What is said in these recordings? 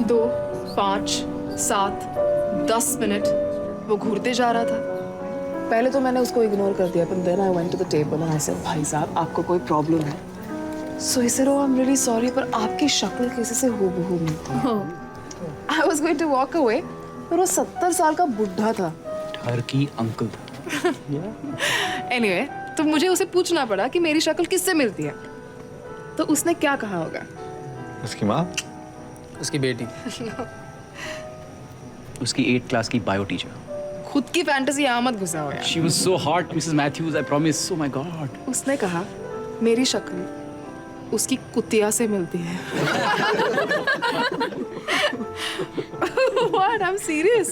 2, 5, 7, 10 minute वो घूरते जा रहा था। पहले तो मैंने उसको इग्नोर कर दिया, but then I went to the table and I said, भाई साहब आपको कोई प्रॉब्लम है? So he said, oh I'm really sorry, पर आपकी शक्ल किसी से हूबहू मिलती है। I was going to walk away, पर वो 70 साल का बुढ़ा था। Turkey uncle. Anyway, तो मुझे उसे पूछना पड़ा कि मेरी शक्ल किससे मिलती है। तो उसने क्या कहा होगा? उसकी माँ, उसकी बेटी, उसकी 8th क्लास की बायो टीचर। खुद की फैंटेसी यहाँ मत घुसा हो यार। She was so hot, Mrs. Matthews. I promise. Oh my God. उसने कहा मेरी शक्ल उसकी कुतिया से मिलती है। What? I'm serious.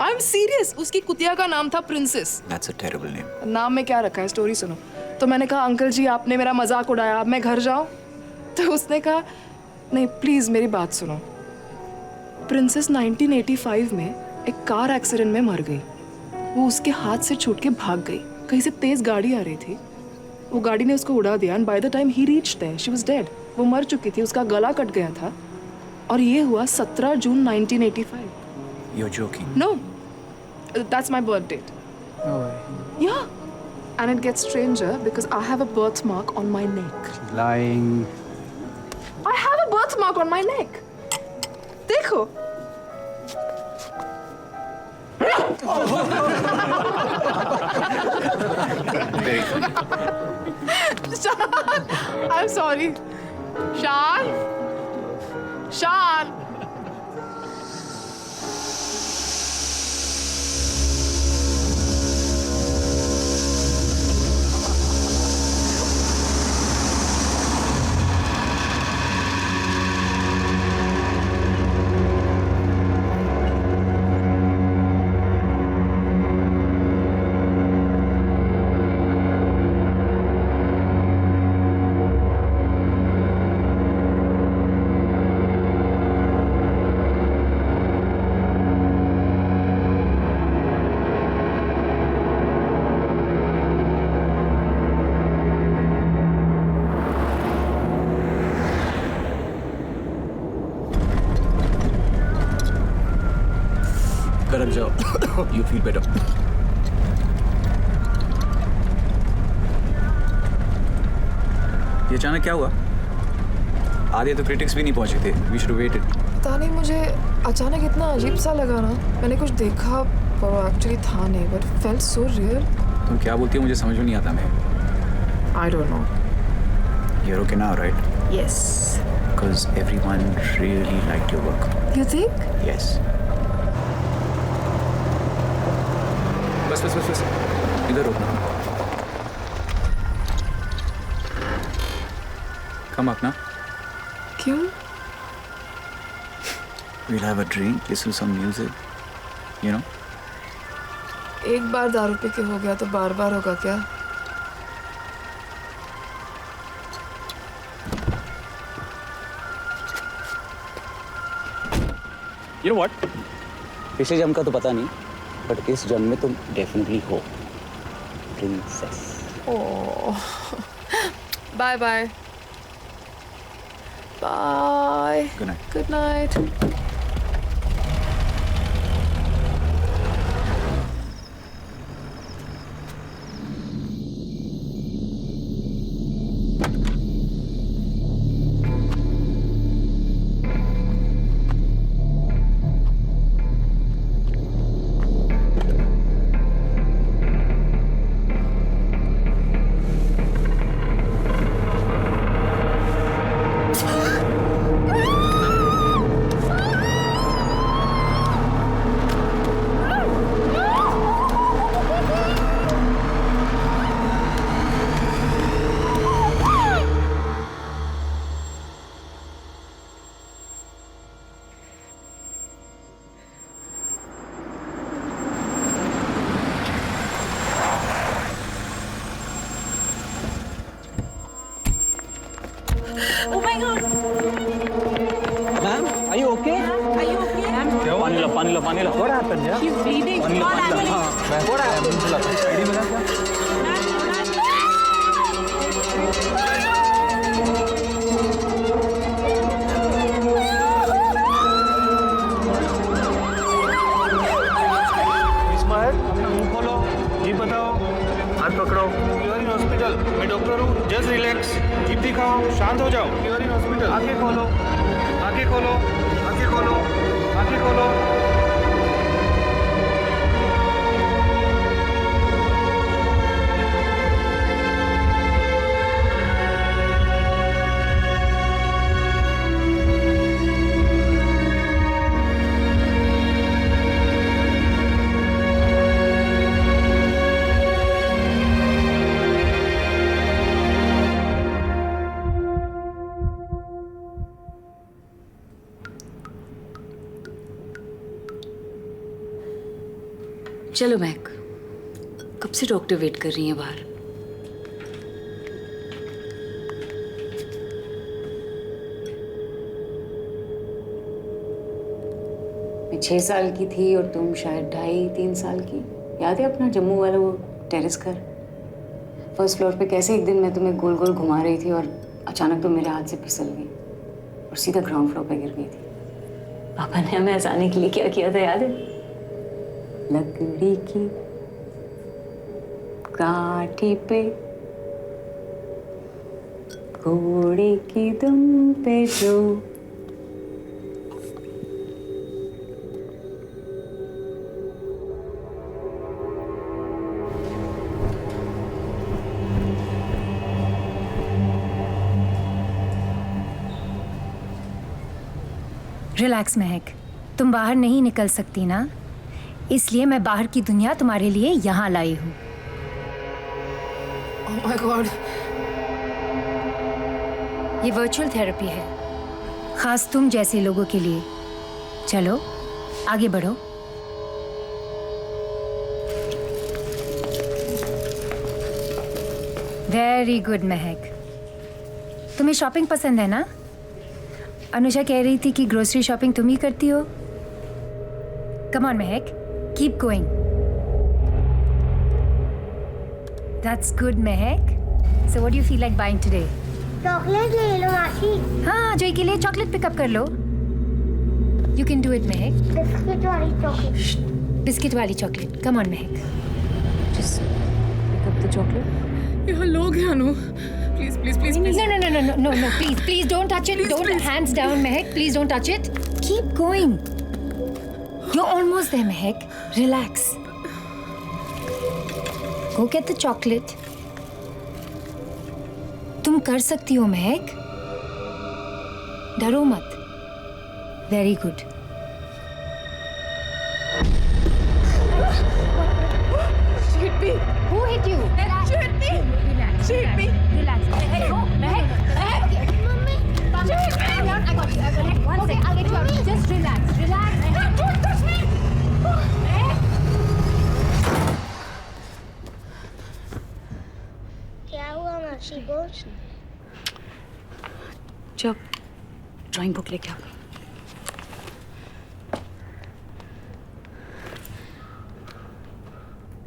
I'm serious. उसकी कुतिया का नाम था princess. That's a terrible name. नाम में क्या रखा है, स्टोरी सुनो। तो मैंने कहा अंकल जी आपने मेरा मजाक उड़ाया, अब मैं घर जाऊं? तो उसने कहा नहीं प्लीज मेरी बात सुनो। प्रिंसेस 1985 में एक कार एक्सीडेंट में मर गई। वो उसके हाथ से छूट के भाग गई। कहीं से तेज गाड़ी आ रही थी, वो गाड़ी ने उसको उड़ा दिया। And by the time he reached there she was dead. वो मर चुकी थी, उसका गला कट गया था। और ये हुआ 17 जून 1985। You're joking. No, that's my birth date. no way. Yeah, and it gets stranger because I have a birthmark on my neck. Lying. I have a birthmark on my neck. देखो। Very funny. I'm sorry. Shan? Shan? करक जाओ. You feel better. ये अचानक क्या हुआ? आधे तो critics भी नहीं पहुंचे थे. We should have waited. पता नहीं मुझे अचानक इतना अजीब सा लगा ना। मैंने कुछ देखा पर वो एक्चुअली था नहीं, बट फेल्ट सो रियल। तुम क्या बोलती हो मुझे समझ में नहीं आता. मैं I don't know. You're okay now, right? Yes. Because everyone really liked your work. You think? Yes. बस इधर रुकना. Come up now. क्यों? We'll have a drink, listen to some music. You know? एक बार दारू पी के हो गया तो बार बार होगा क्या? You know what? पिछले जन्म का तो पता नहीं, बट इस जन्म में तुम डेफिनेटली हो princess. Oh, bye bye. Bye. Good night. Good night. Oh my God! Ma'am, are you okay? Are you okay? पानी ला. What happened? Yeah. She's bleeding. Call ambulance. What happened? ID मिला क्या? Just relax, jeep दिखाओ, शांत हो जाओ। You are in hospital. आंखें खोलो, आंखें खोलो, आंखें खोलो, आंखें खोलो। चलो महक, कब से डॉक्टर वेट कर रही है बाहर। मैं 6 साल की थी और तुम शायद 2.5-3 साल की। याद है अपना जम्मू वाला वो टेरेस घर? फर्स्ट फ्लोर पे कैसे एक दिन मैं तुम्हें गोल गोल घुमा रही थी और अचानक तुम मेरे हाथ से फिसल गई और सीधा ग्राउंड फ्लोर पे गिर गई थी। पापा ने हमें हंसाने के लिए क्या किया था याद है? लकड़ी की काठी पे घोड़े की दुम पे जो रिलैक्स महक, तुम बाहर नहीं निकल सकती ना, इसलिए मैं बाहर की दुनिया तुम्हारे लिए यहाँ लाई हूँ। Oh my God. ये वर्चुअल थेरेपी है, खास तुम जैसे लोगों के लिए। चलो आगे बढ़ो। वेरी गुड महक, तुम्हें शॉपिंग पसंद है ना? अनुषा कह रही थी कि ग्रोसरी शॉपिंग तुम ही करती हो। कम on Mahak, keep going. That's good Mahak. So what do you feel like buying today? Chocolate ले लो मासी। हाँ, जोई के लिए चॉकलेट पिकअप कर लो। You can do it Mahak. Biscuit वाली चॉकलेट। बिस्किट वाली chocolate. Come on Mahak, just pick up the chocolate. यहाँ लोग हैं अनु। Please, please, please, please. No, please don't touch it. Don't, hands down Mahak, please don't touch it. Keep going. You're almost there Mahak. Relax. Go get the chocolate. तुम कर सकती हो महक, डरो मत। Very good. She hit me. Who hit you? She hit me. Relax. She hit me. Relax. Hey, go, Mahak. Mummy Calm down. Calm down. I got you. One second. I'll get you out. Just relax. Relax. Don't touch me. क्या हुआ मासी को? जब drawing book लेके आओ।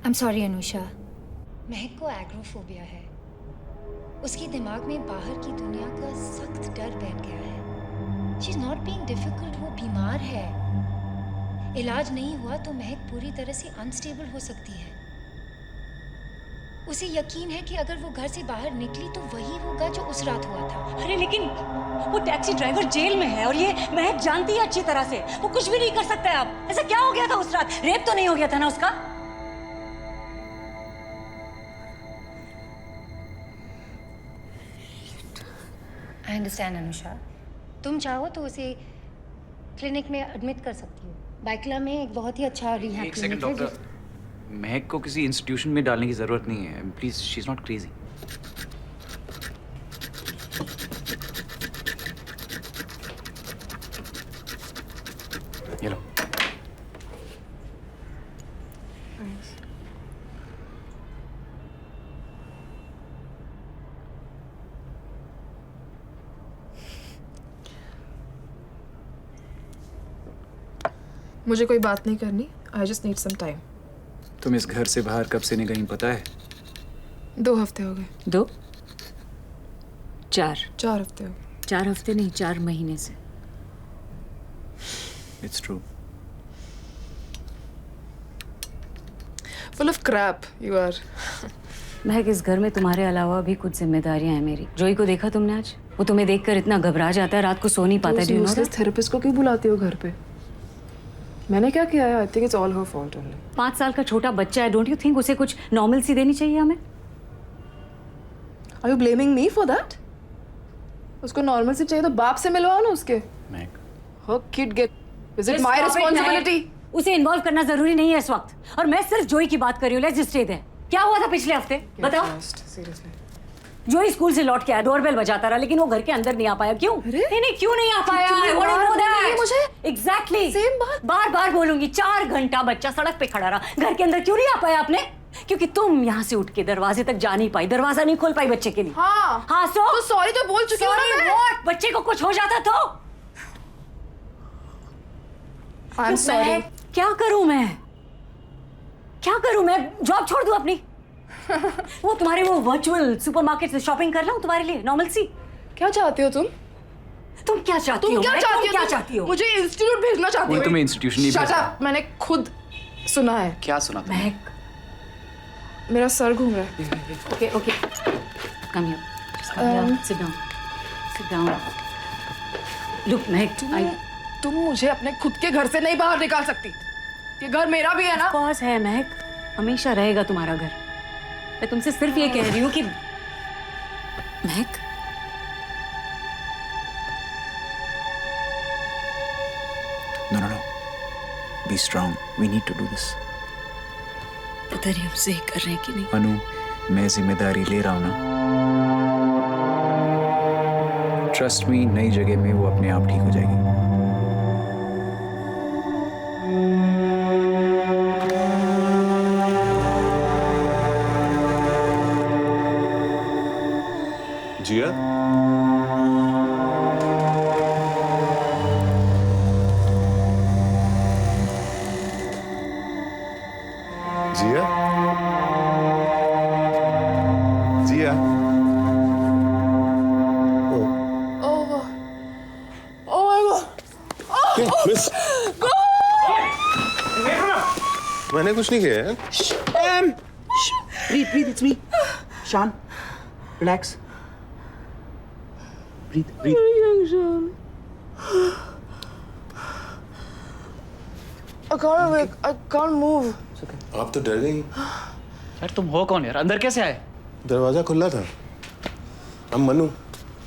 I'm sorry Anusha, महक को agoraphobia है। उसके दिमाग में बाहर की दुनिया का सख्त डर बैठ गया है। She's not being difficult, वो बीमार है। इलाज नहीं हुआ तो महक पूरी तरह से अनस्टेबल हो सकती है। उसे यकीन है कि अगर वो घर से बाहर निकली तो वही होगा जो उस रात हुआ था। अरे लेकिन वो टैक्सी ड्राइवर जेल में है और ये महक जानती है अच्छी तरह से। वो कुछ भी नहीं कर सकता है अब। ऐसा क्या हो गया था उस रात? रेप तो नहीं हो गया था ना उसका? आई अंडरस्टैंड अनुषा, तुम चाहो तो उसे क्लिनिक में एडमिट कर सकती हो। बाइकला में एक बहुत ही अच्छा रिहैब एक सेकंड क्लिनिक है। डॉक्टर, महक को किसी इंस्टीट्यूशन में डालने की जरूरत नहीं है। Please, she is not crazy. ये लो। मुझे कोई बात नहीं करनी। I just need some time. तुम इस घर से बाहर कब से नहीं गई पता है? 2 हफ्ते हो गए। 2 4 4 हफ्ते हो गए। 4 हफ्ते नहीं, 4 महीने से। It's true. Full of crap you are. महक, इस घर में तुम्हारे अलावा भी कुछ जिम्मेदारियां हैं मेरी। जोई को देखा तुमने आज? वो तुम्हें देखकर इतना घबरा जाता है, रात को सो नहीं पाता है। यूजलेस थेरेपिस्ट को क्यों बुलाती हो घर पे? मैंने क्या किया है? I think it's all her fault only. 5 साल का छोटा बच्चा है, डोंट यू थिंक उसे कुछ नॉर्मल सी देनी चाहिए हमें? Are you blaming me for that? उसको नॉर्मल सी चाहिए तो बाप से मिलवाओ ना उसके। महक, हर kid get, is it my responsibility? उसे इन्वॉल्व करना जरूरी नहीं है इस वक्त। और मैं सिर्फ जोई की बात कर रही हूँ। Let's just stay there. क्या हुआ था पिछले हफ्ते बताओ? सीरियसली जोई स्कूल से लौट के आया, डोरबेल बजाता रहा, लेकिन वो घर के अंदर नहीं आ पाया। क्यों? नहीं, क्यों नहीं आ पाया? I want to know that. मुझे एग्जैक्टली सेम बात बार बार बोलूंगी। 4 घंटा बच्चा सड़क पे खड़ा रहा, घर के अंदर क्यों नहीं आ पाया आपने? क्योंकि तुम यहाँ से उठ के दरवाजे तक जा नहीं पाई, दरवाजा नहीं खोल पाई बच्चे के लिए। हाँ तो सॉरी तो बोल चुकी हूँ ना मैं। बच्चे को कुछ हो जाता तो? I am sorry. क्या करूं मैं? क्या करूं मैं? जॉब छोड़ दूं अपनी? वो तुम्हारे वो वर्चुअल सुपरमार्केट से शॉपिंग कर लाऊं तुम्हारे लिए, नॉर्मल सी? क्या चाहते हो तुम? तुम क्या चाहती हो? क्या चाहती हो? मुझे इंस्टीट्यूट भेजना चाहती हो? तुम्हें इंस्टीट्यूशन नहीं Shut up, मैंने खुद सुना है। क्या सुना था? महक, मेरा सर घूम रहा है। Okay come here, sit down. Look महक, तुम मुझे अपने खुद के घर से नहीं बाहर निकाल सकती। ये घर मेरा भी है ना। कॉज है महक, हमेशा रहेगा तुम्हारा घर। मैं तुमसे सिर्फ ये कह रही हूँ कि महक, No. Be strong. We need to do this. पता नहीं हम सही कर रहे हैं कि नहीं। अनु, मैं जिम्मेदारी ले रहा हूँ ना। ट्रस्ट मी, नई जगह में वो अपने आप ठीक हो जाएगी। जिया, जिया, जिया। मिस, मैंने कुछ नहीं किया है। Breathe, it's me. Shan, relax. Breathe. I can't awake. I can't move. आप तो डर गई। यार तुम हो कौन यार? अंदर कैसे आए? दरवाजा खुला था। I'm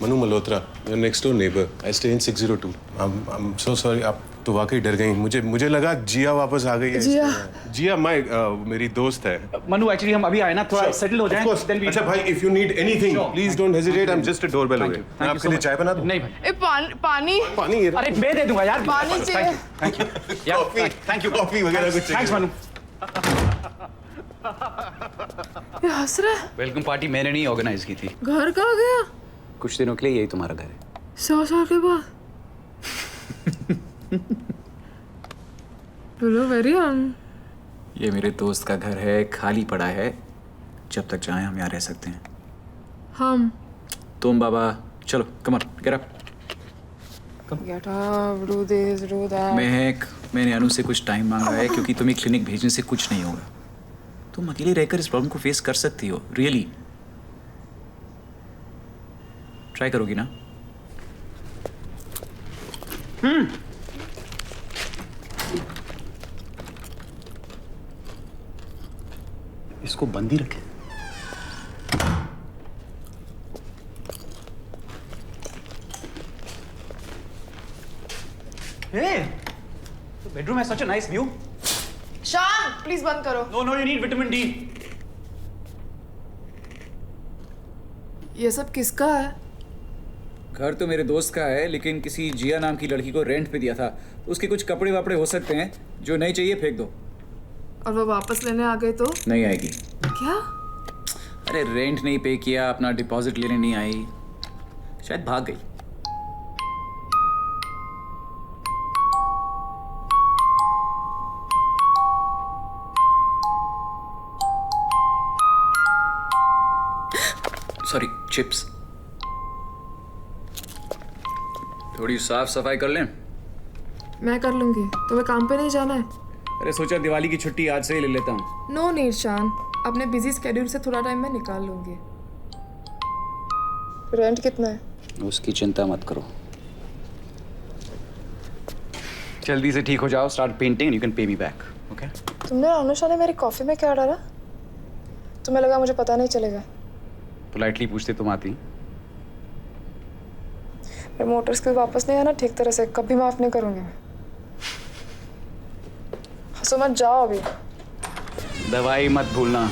Manu Malhotra, your next door neighbor. I stay in 602. I'm so sorry. आप तो वाकई डर गई। मुझे लगा जिया वापस आ गई है। जिया मेरी दोस्त है। मनु, एक्चुअली हम अभी आए ना, थोड़ा सेटल हो जाएं। Of course. अच्छा भाई, if you need anything, please don't hesitate. I'm just a doorbell away. मैं आपके लिए चाय बना दूँ? नहीं भाई। पानी। पानी ये रहा। अरे मैं दे दूंगा यार। पानी चाहिए। Thank you. Thank you. Coffee वगैरह कुछ चाहिए? थैंक्स मनु। ये हंस रहा है। वेलकम पार्टी मैंने नहीं ऑर्गेनाइज की थी। घर कहाँ गया? कुछ दिनों के लिए यही तुम्हारा घर है। 100 साल के बाद। वेरी ये मेरे दोस्त का घर है, खाली पड़ा है। जब तक चाहें हम यहाँ रह सकते हैं। हम तुम बाबा, चलो come on, get up. Get up, do this, do that. महक, मैंने अनु से कुछ टाइम मांगा है क्योंकि तुम्हें क्लिनिक भेजने से कुछ नहीं होगा। तुम अकेले रहकर इस प्रॉब्लम को फेस कर सकती हो। रियली ट्राई करोगी ना? इसको बंद ही रखें। Hey, the bedroom has such a nice view. शान, प्लीज बंद करो। No, you need vitamin D. ये सब किसका है? घर तो मेरे दोस्त का है, लेकिन किसी जिया नाम की लड़की को रेंट पे दिया था। उसके कुछ कपड़े वापड़े हो सकते हैं, जो नहीं चाहिए फेंक दो। और वो वापस लेने आ गए तो? नहीं आएगी। क्या? अरे रेंट नहीं पे किया, अपना डिपॉजिट लेने नहीं आई, शायद भाग गई। Sorry, chips. थोड़ी साफ सफाई कर लें? मैं कर लूंगी। तुम्हें काम पे नहीं जाना है? अरे सोचा दिवाली की छुट्टी आज से ही ले लेता हूँ। नो नीड शान, अपने बिजी स्केड्यूल से थोड़ा टाइम मैं निकाल लूंगी। रेंट कितना है? उसकी चिंता मत करो, जल्दी से ठीक हो जाओ, start painting, you can pay me back, okay? तुमने अनुषा ने मेरी कॉफी में क्या डाला? तुम्हें लगा मुझे पता नहीं चलेगा? पोलाइटली पूछते तुम आती। फिर मोटर स्किल वापस नहीं आना ठीक तरह से, कभी माफ नहीं करूंगी मैं। हंसो मत, जाओ अभी। दवाई मत भूलना।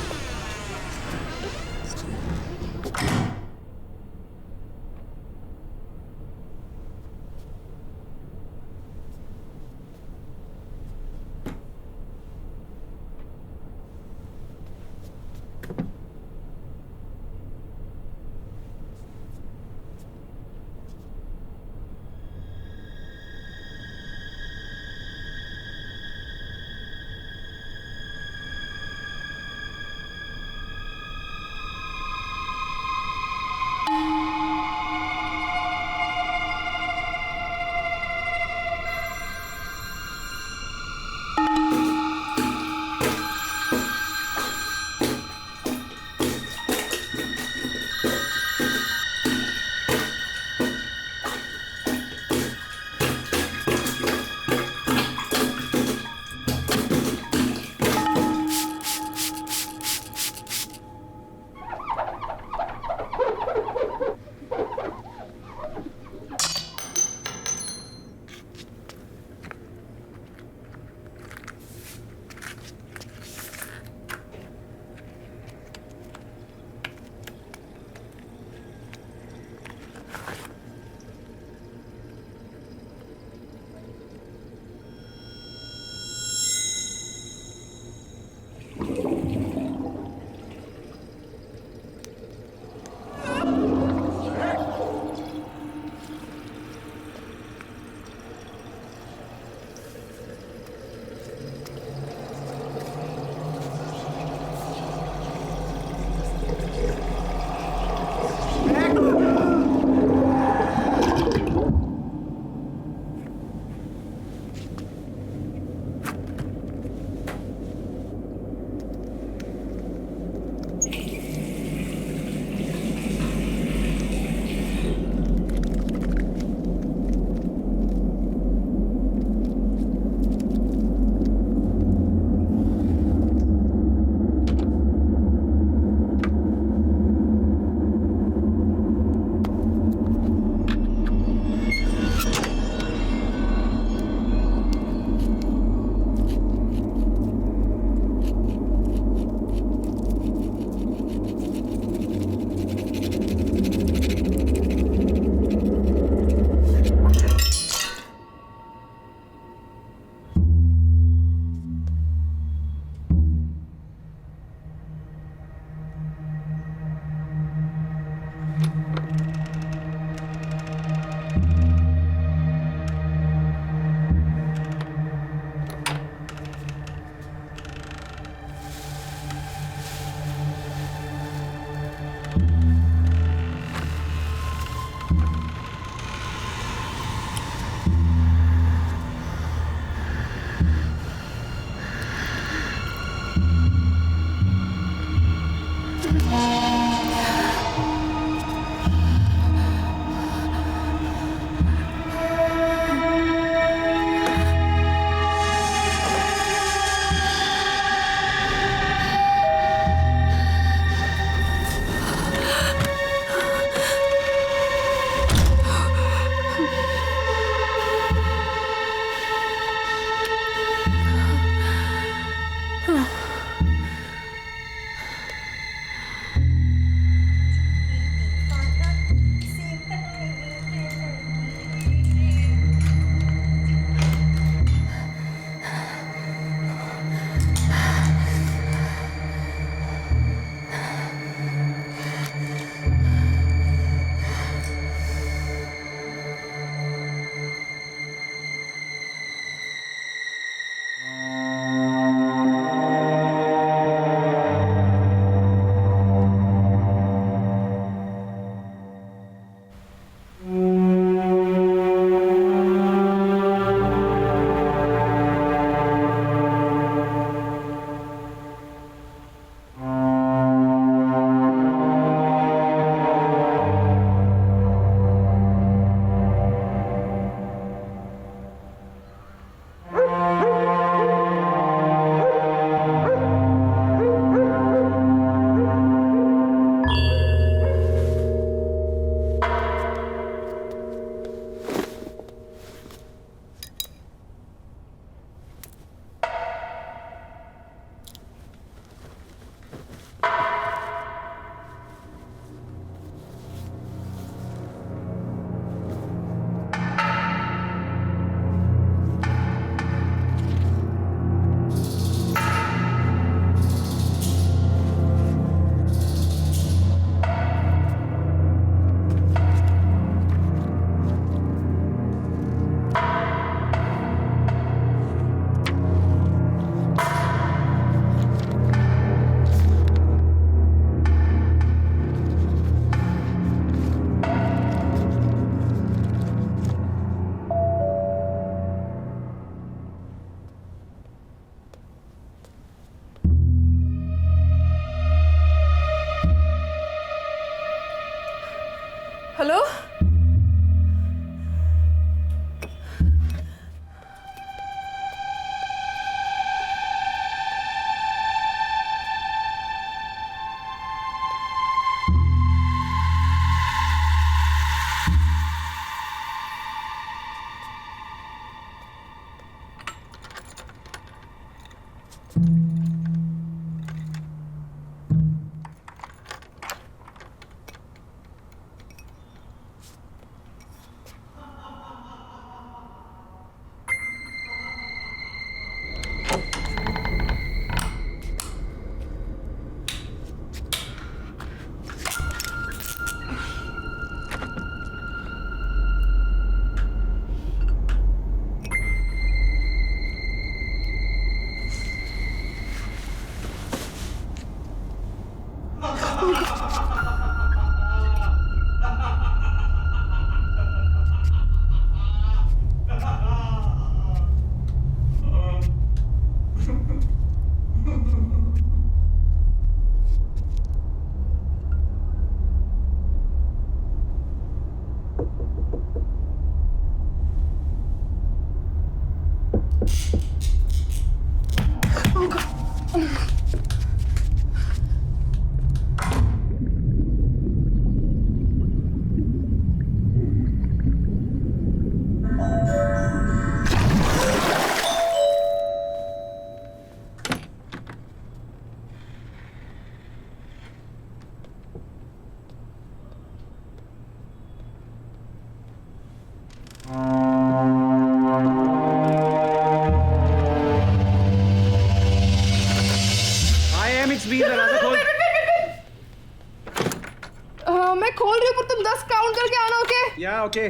मैं खोल रही हूँ पर तुम 10 काउंट करके आना, ओके? या ओके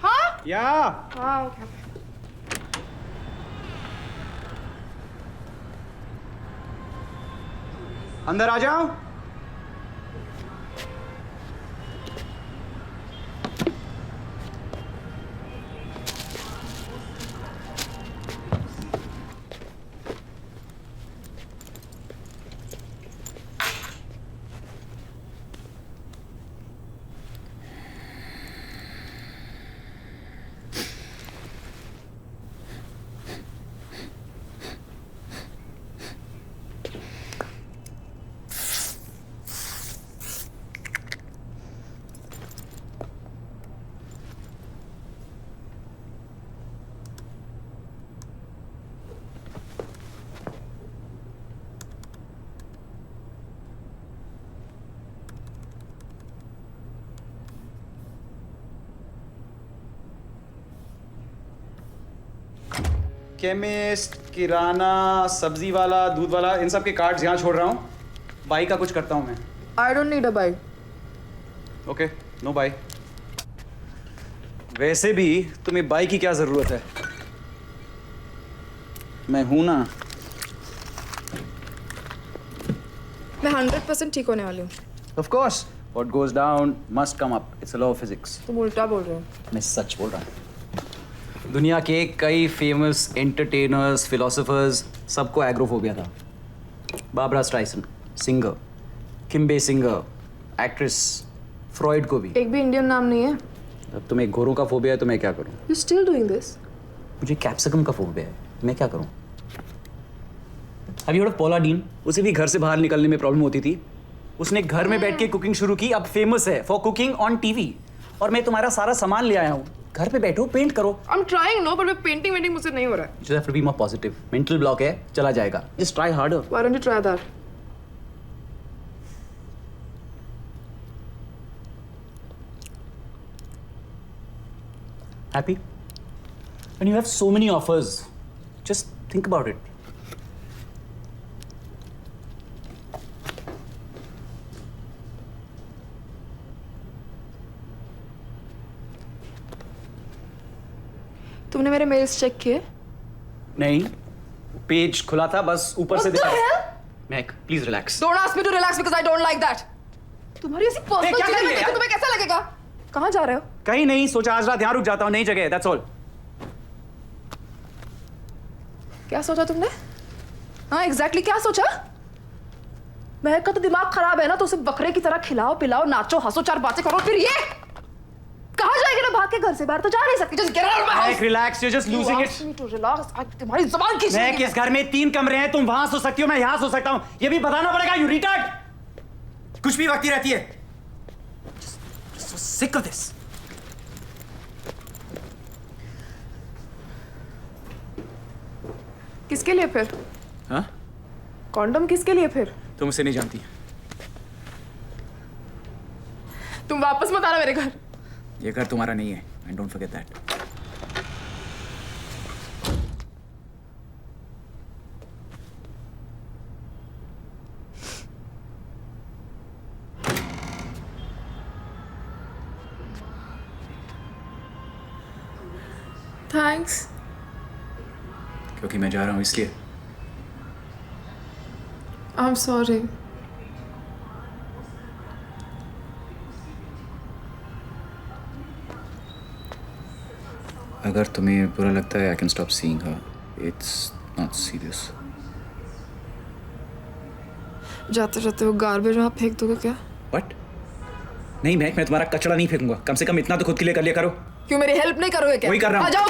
हाँ या हाँ ओके। अंदर आ जाओ। केमिस्ट, किराना, सब्जी वाला, दूध वाला, इन सब के कार्ड्स यहाँ छोड़ रहा हूँ। बाई का कुछ करता हूँ मैं। I don't need a bai. Okay, no bai. वैसे भी तुम्हें बाई की क्या जरूरत है? मैं हूं ना। मैं 100% ठीक होने वाली हूँ। Of course, what goes down must come up. It's a law of physics. तुम उल्टा बोल रहे हो। मैं सच बोल रहा हूँ। दुनिया के कई फेमस एंटरटेनर्स, फिलोसोफर्स, सबको एग्रोफोबिया था। बार्बरा स्ट्राइसन, सिंगर, किम बेसिंगर, एक्ट्रेस, फ्रॉइड को भी। एक भी इंडियन नाम नहीं है। अब तुम्हें घोरों का फोबिया है तो मैं क्या करूँ? You still doing this? मुझे कैप्सिकम का फोबिया है, मैं क्या करूँ? अभी थोड़ा पॉला डीन, उसे भी घर से बाहर निकलने में प्रॉब्लम होती थी। उसने घर में बैठ के कुकिंग शुरू की, अब फेमस है फॉर कुकिंग ऑन टीवी। और मैं तुम्हारा सारा सामान ले आया हूँ, घर पे बैठो पेंट करो। आई एम ट्राइंग नो, पर पेंटिंग वेंटिंग मुझसे नहीं हो रहा है। You just have to be more positive. Mental block है, चला जाएगा। Just try harder. Why don't you try that? Happy? When you have so many offers, just think about it. तुमने मेरे मेल्स चेक किए? नहीं, पेज खुला था, बस ऊपर से What the दिखा। hell? Mahak, please relax. Don't ask me to relax because I don't like that. तुम्हारी ऐसी पर्सनल क्या चीजें कर रही मैं है देखूं यार? तुम्हें कैसा लगेगा? कहाँ जा रहे हो? कहीं नहीं, सोचा आज रात यहाँ रुक जाता हूँ, नई जगह है, that's all. क्या सोचा तुमने? हाँ एग्जैक्टली क्या सोचा? महक का तो दिमाग खराब है ना, तो उसे बकरे की तरह खिलाओ पिलाओ, नाचो हंसो, 4 बातें करो, फिर ये कहाँ जाएगी ना? भाग के घर से बाहर तो जा नहीं सकती। Just get out of my house. Mahak, relax, you're just losing it. You asked me to relax. तुम्हारी जुबान की महक, इस घर में 3 कमरे हैं, तुम वहां सो सकती हो, मैं यहाँ सो सकता हूँ। ये भी बताना पड़ेगा, you retard. कुछ भी वक्ती रहती है। Just so sick of this. किसके लिए फिर? हाँ? कॉन्डम किसके लिए फिर? तुम उसे नहीं जानती। तुम वापस मत आना मेरे घर। ये घर तुम्हारा नहीं है, and don't forget that. Thanks. क्योंकि मैं जा रहा हूँ इसलिए। I am sorry. अगर तुम्हें बुरा लगता है, I can stop seeing her. It's not serious. जाते जाते वो गार्बेज वहाँ फेंक दोगे क्या? What? नहीं महक, मैं तुम्हारा कचरा नहीं फेंकूंगा। कम से कम इतना तो खुद के लिए कर लिया करो। क्यों मेरी हेल्प नहीं करोगे क्या? वही कर रहा हूँ। आ जाओ।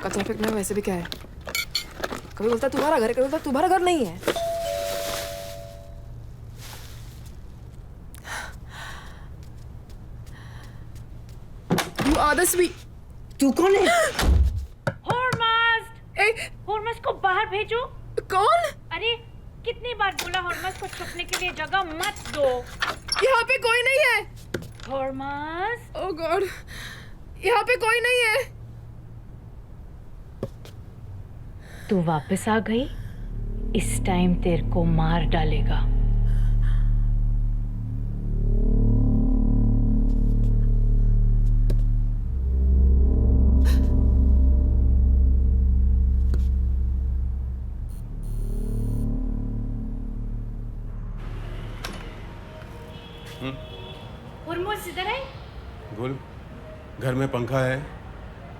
कचरा फेंकने में वैसे भी क्या है, कभी बोलता है तुम्हारा घर है, कभी बोलता है तुम्हारा घर नहीं है। You are the sweet. तू कौन है? हॉर्मस को बाहर भेजो। कौन? अरे कितनी बार बोला हॉर्मस को छुपने के लिए जगह मत दो। यहाँ पे कोई नहीं है। हॉर्मस, ओह गॉड, यहाँ पे कोई नहीं है। तू वापस आ गई, इस टाइम तेरे को मार डालेगा। हॉर्मस इधर है? बोल, घर में पंखा है?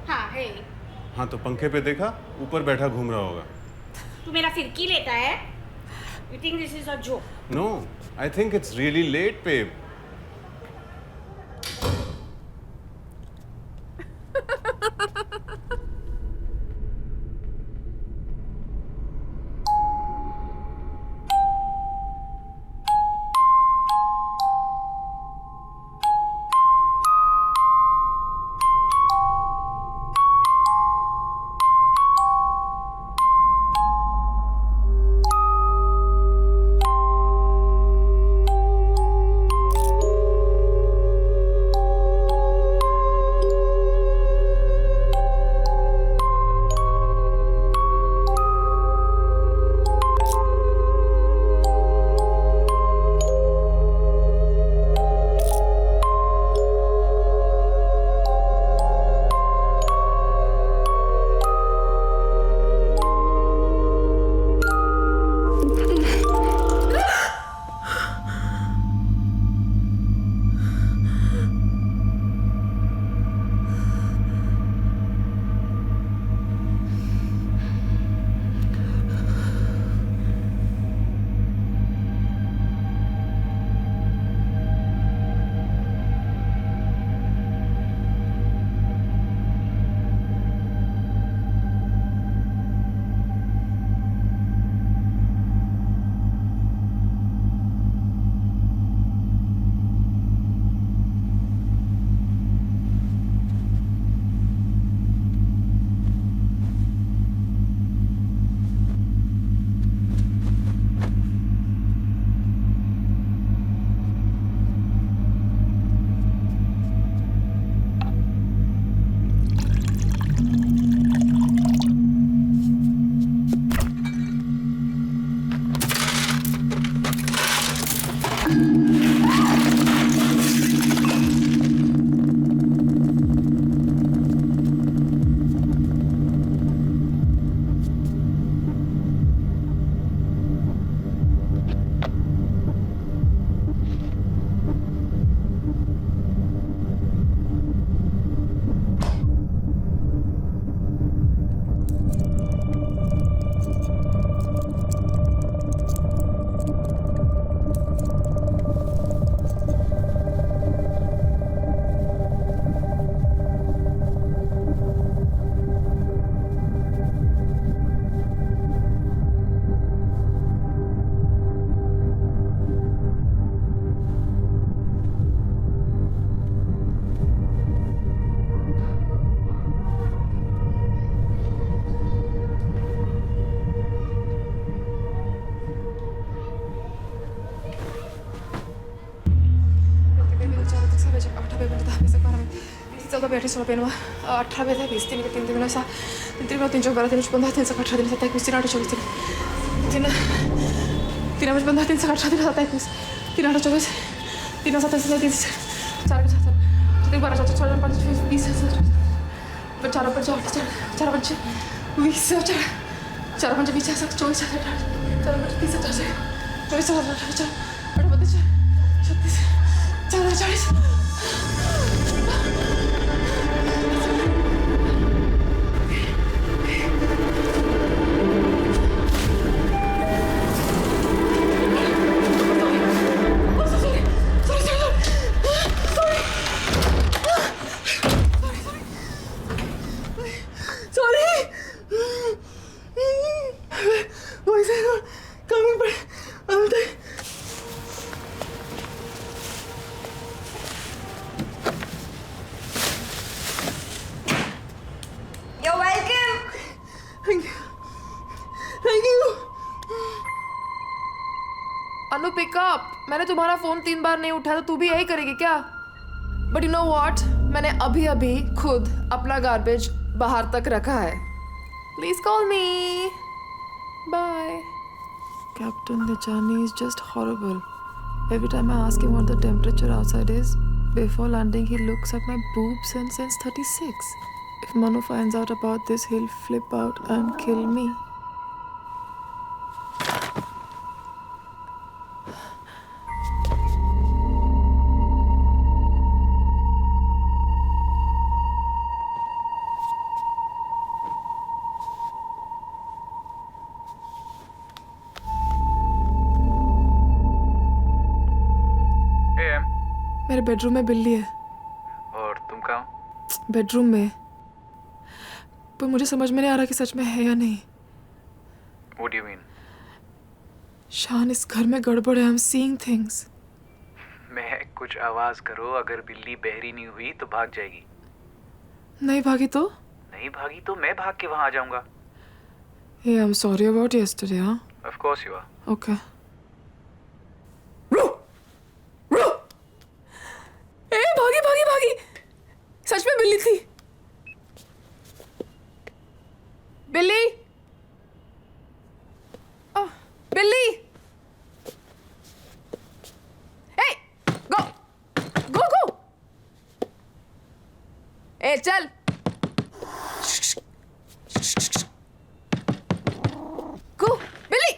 हाँ है। हाँ तो पंखे पे देखा, ऊपर बैठा घूम रहा होगा। तू मेरा फिरकी लेता है? You think this is a joke? No, I think it's really late, babe. बैठे 16 पेनवा 18 बेता 20 3 3 3 सा 3 3 3 12 3 15 3 18 दिन 27 3 8 24 3 3 15 3 18 दिन 27 3 8 24 3 7 3 4 4 12 14 15 20 4 5 8 4 5 20 4 5 20 24 4 5 30 24 36 Sorry. अप. मैंने तुम्हारा फोन 3 बार नहीं उठाया तो तू भी यही करेगी क्या? बट यू नो व्हाट, मैंने अभी अभी खुद अपना गार्बेज बाहर तक रखा है. Please call me. Bye. Captain Lichani is just horrible. Every time I ask him what the temperature outside is, before landing he looks at my boobs and says 36. If Manu finds out about this, he'll flip out and kill me. मेरे bedroom में बिल्ली है. और तुम कहाँ? Bedroom में. पर मुझे समझ में नहीं आ रहा कि सच में है या नहीं. What do you mean? शान, इस घर में गड़बड़ है. I am seeing things. मैं कुछ आवाज करो, अगर बिल्ली बहरी नहीं हुई तो भाग जाएगी. नहीं भागी तो? नहीं भागी तो मैं भाग के वहां आ जाऊंगा. Hey, I'm sorry about yesterday, huh? Of course you are. Okay. ए, भागी भागी भागी. सच में बिल्ली थी. बिल्ली. बिल्ली. ए, गो गो गो. ए, चल. गो बिल्ली.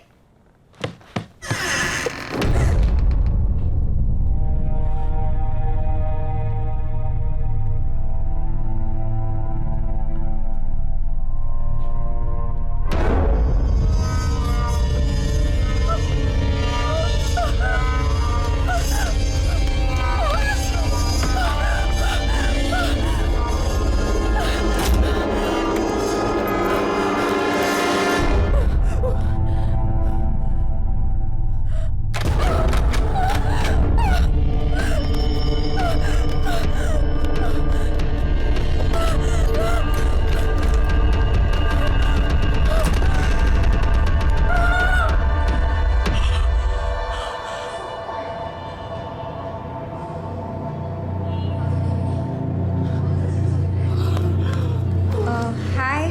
Hi.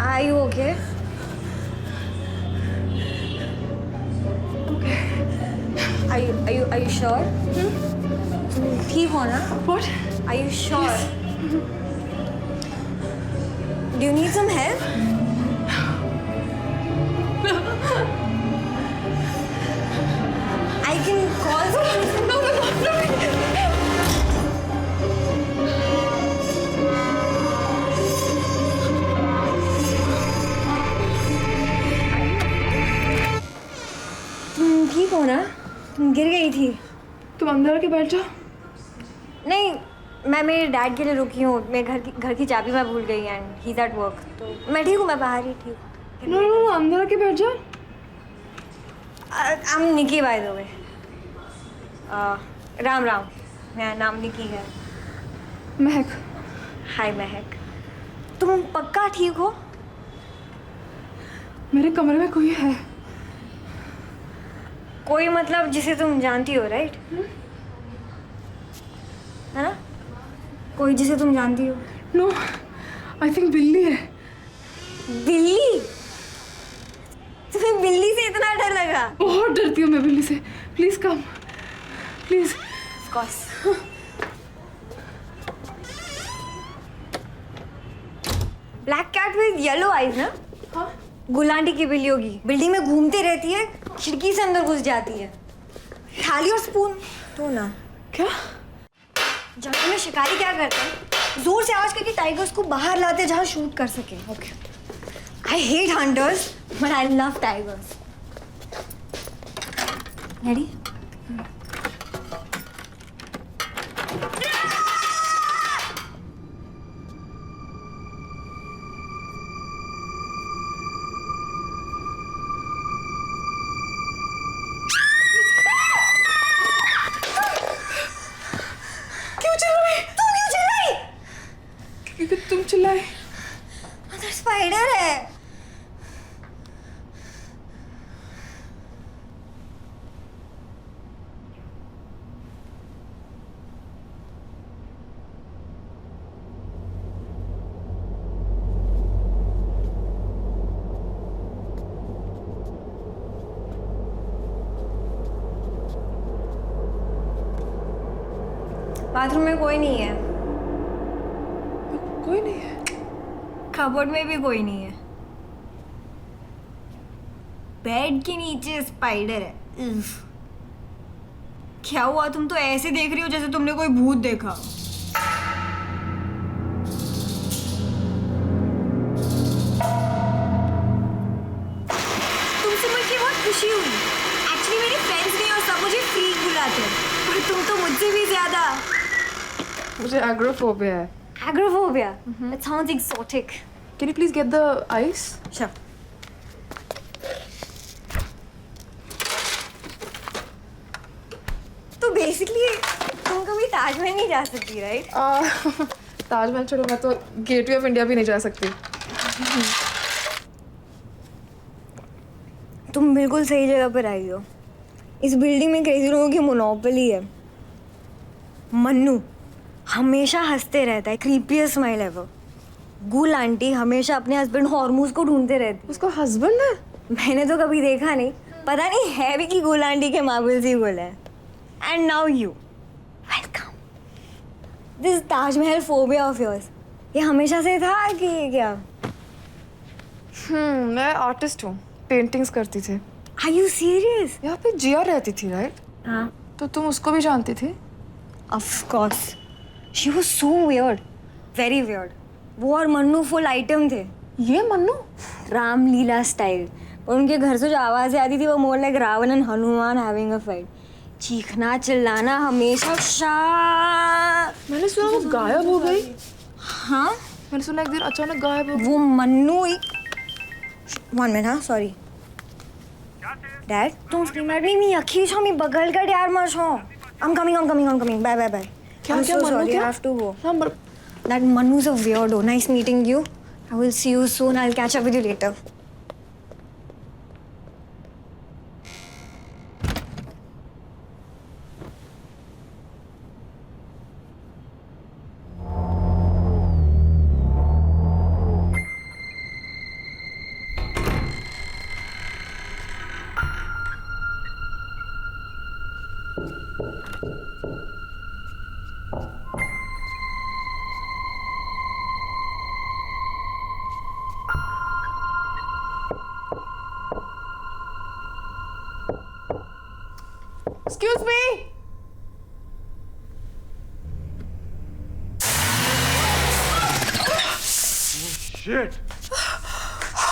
Are you okay? Are you sure? ठीक हो ना? What? Are you sure? Do you need some help? I can call someone. No. तुम ठीक हो ना? तुम गिर गई थी. तुम अंदर आके बैठ जाओ. नहीं, मैं मेरे डैड के लिए रुकी हूँ. मैं घर की चाबी मैं भूल गई and he is at work. तो मैं ठीक हूँ, मैं बाहर ही ठीक हूँ. नो नो, अंदर आके बैठ जाओ. I am Nikki by the way. राम राम. मेरा नाम निकी है. महक. हाय महक. तुम पक्का ठीक हो? मेरे कमरे में कोई है. कोई मतलब जिसे तुम जानती हो, राइट? है ना? कोई जिसे तुम जानती हो. नो, आई थिंक बिल्ली है. बिल्ली? तुम्हें बिल्ली से इतना डर लगा? बहुत डरती हूँ मैं बिल्ली से. Please come, please. Of course. Black cat with yellow eyes ना? हाँ. गुलांडी की बिल्ली होगी. बिल्डिंग में घूमती रहती है, खिड़की से अंदर घुस जाती है. थाली और स्पून तो ना. क्या? जंगल में शिकारी क्या करते हैं? जोर से आवाज करके टाइगर्स को बाहर लाते जहाँ शूट कर सके. Okay. I hate hunters but I love tigers. Ready? तुम चिल्लाए. अंदर स्पाइडर है. बाथरूम में कोई नहीं है, कोई नहीं है। कबर्ड में भी कोई नहीं है, बेड के नीचे स्पाइडर है। उफ। क्या हुआ, तुम तो ऐसे देख रही हो जैसे तुमने कोई भूत देखा। तुमसे मिलकर बहुत खुशी हुई। एक्चुअली मेरे फ्रेंड्स नहीं और सब मुझे फ्रीक बुलाते हैं, पर तुम तो मुझसे भी ज्यादा। मुझे एग्रोफोबिया है। Agoraphobia. That sounds exotic. Can you please get the ice? Sure. तो बेसिकली तुम कभी ताजमहल नहीं जा सकती, राइट? ताजमहल छोड़ो, मैं तो गेटवे ऑफ इंडिया भी नहीं जा सकती। तुम बिल्कुल सही जगह पर आई हो। इस बिल्डिंग में क्रेजी लोगों की मोनोपोली है। मन्नू हमेशा हंसते रहता है, क्रीपीएस्ट स्माइल एवर। गुल आंटी हमेशा अपने हस्बैंड हॉर्मूज को ढूंढते रहती। उसको हस्बैंड है? मैंने तो कभी देखा नहीं, पता नहीं है भी कि गुल आंटी के मार्बल्स ही गुल है। And now you, welcome. This Taj Mahal phobia of yours, ये हमेशा से था कि क्या? मैं आर्टिस्ट हूँ, पेंटिंग्स करती थी। Are you serious? यहाँ पे जिया रहती थी, राइट? हाँ। तो तुम उसको भी जानती थी? Of course. She was so weird, very weird. वो और मन्नू फुल आइटम थे। ये मन्नू? रामलीला स्टाइल। और उनके घर से जो आवाज़ें आती थी वो more like Ravan and Hanuman having a fight. चीखना चिल्लाना हमेशा मैंने सुना वो गायब हो गई। हाँ, मैंने सुना एक दिन अचानक गायब हो गई। वो मन्नू ही। 1 मिनट, हाँ सॉरी डैड, तुम स्क्रीन एट मी अखी छो मी बगल कर यार मत छो। I'm coming. Bye. क्या I'm क्या so मन्नू sorry, क्या? I have to go. हाँ That Mannu's a weirdo. Nice meeting you. I will see you soon. I'll catch up with you later. Excuse me. Shit.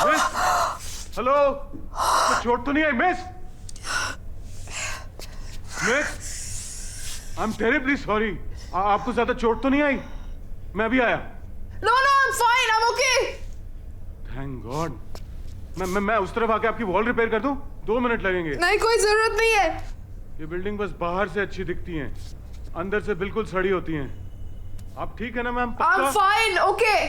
Miss, hello, चोट तो नहीं I miss? Miss, I am terribly sorry. आपको ज्यादा चोट तो नहीं आई? मैं भी आया। No, I'm fine. I'm okay. Thank God. मैं उस तरफ आके आपकी वॉल रिपेयर कर दूं? 2 मिनट लगेंगे। नहीं, कोई जरूरत नहीं है। ये बिल्डिंग बस बाहर से अच्छी दिखती हैं, अंदर से बिल्कुल सड़ी होती हैं। आप ठीक है ना मैम? I'm fine. Okay.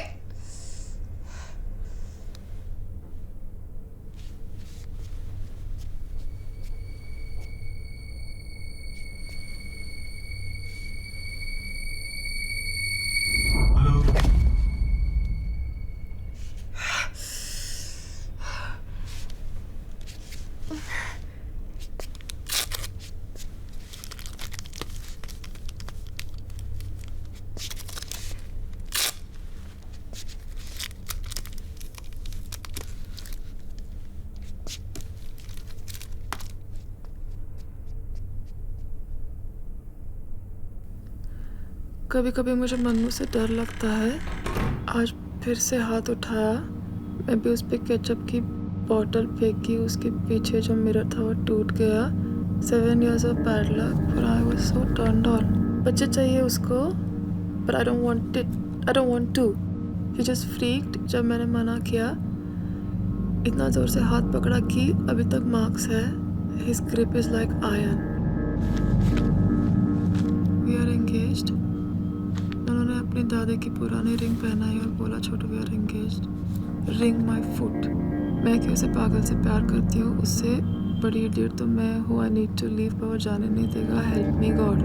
कभी कभी मुझे मन्नू से डर लगता है। आज फिर से हाथ उठाया, मैं भी उस पर केचप की बॉटल फेंकी। उसके पीछे जो मिरर था वो टूट गया। 7 years of bad luck, but I was so turned on. बच्चे चाहिए उसको, but I don't want to. He just freaked जब मैंने मना किया। इतना जोर से हाथ पकड़ा कि अभी तक मार्क्स है। His grip is like iron. We are engaged. उन्होंने अपने दादा की पुरानी रिंग पहनाई और बोला, Chhotu we are engaged. Ring my foot. मैं क्यों से पागल से प्यार करती हूँ, उससे बड़ी इडियट तो मैं हूँ। आई नीड टू लीव, पर वो जाने नहीं देगा। Help me God.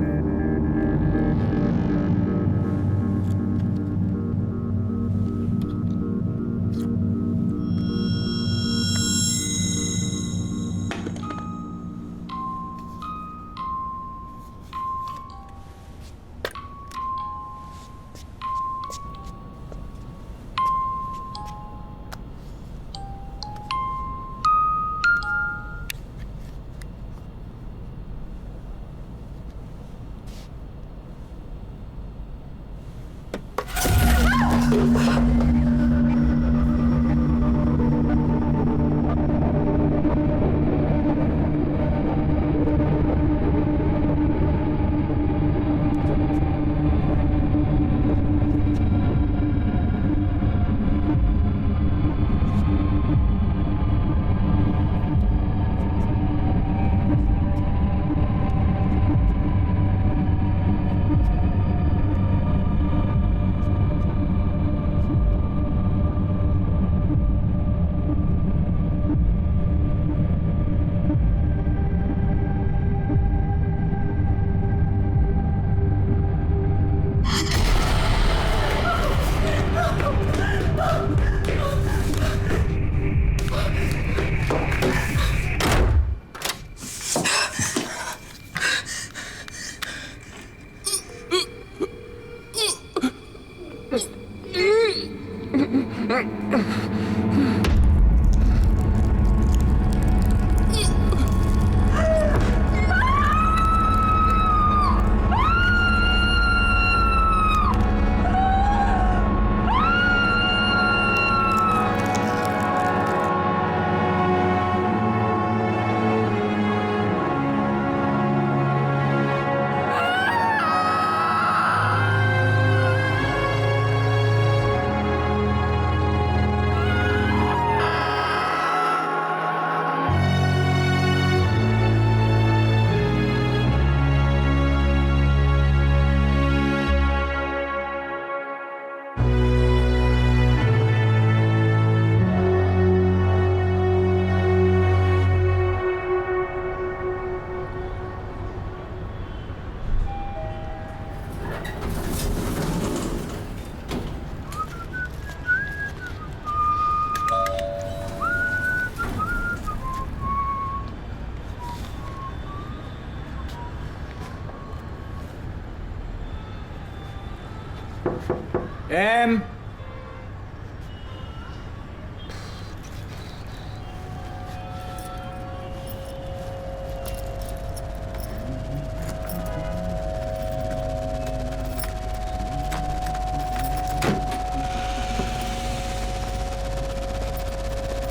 Um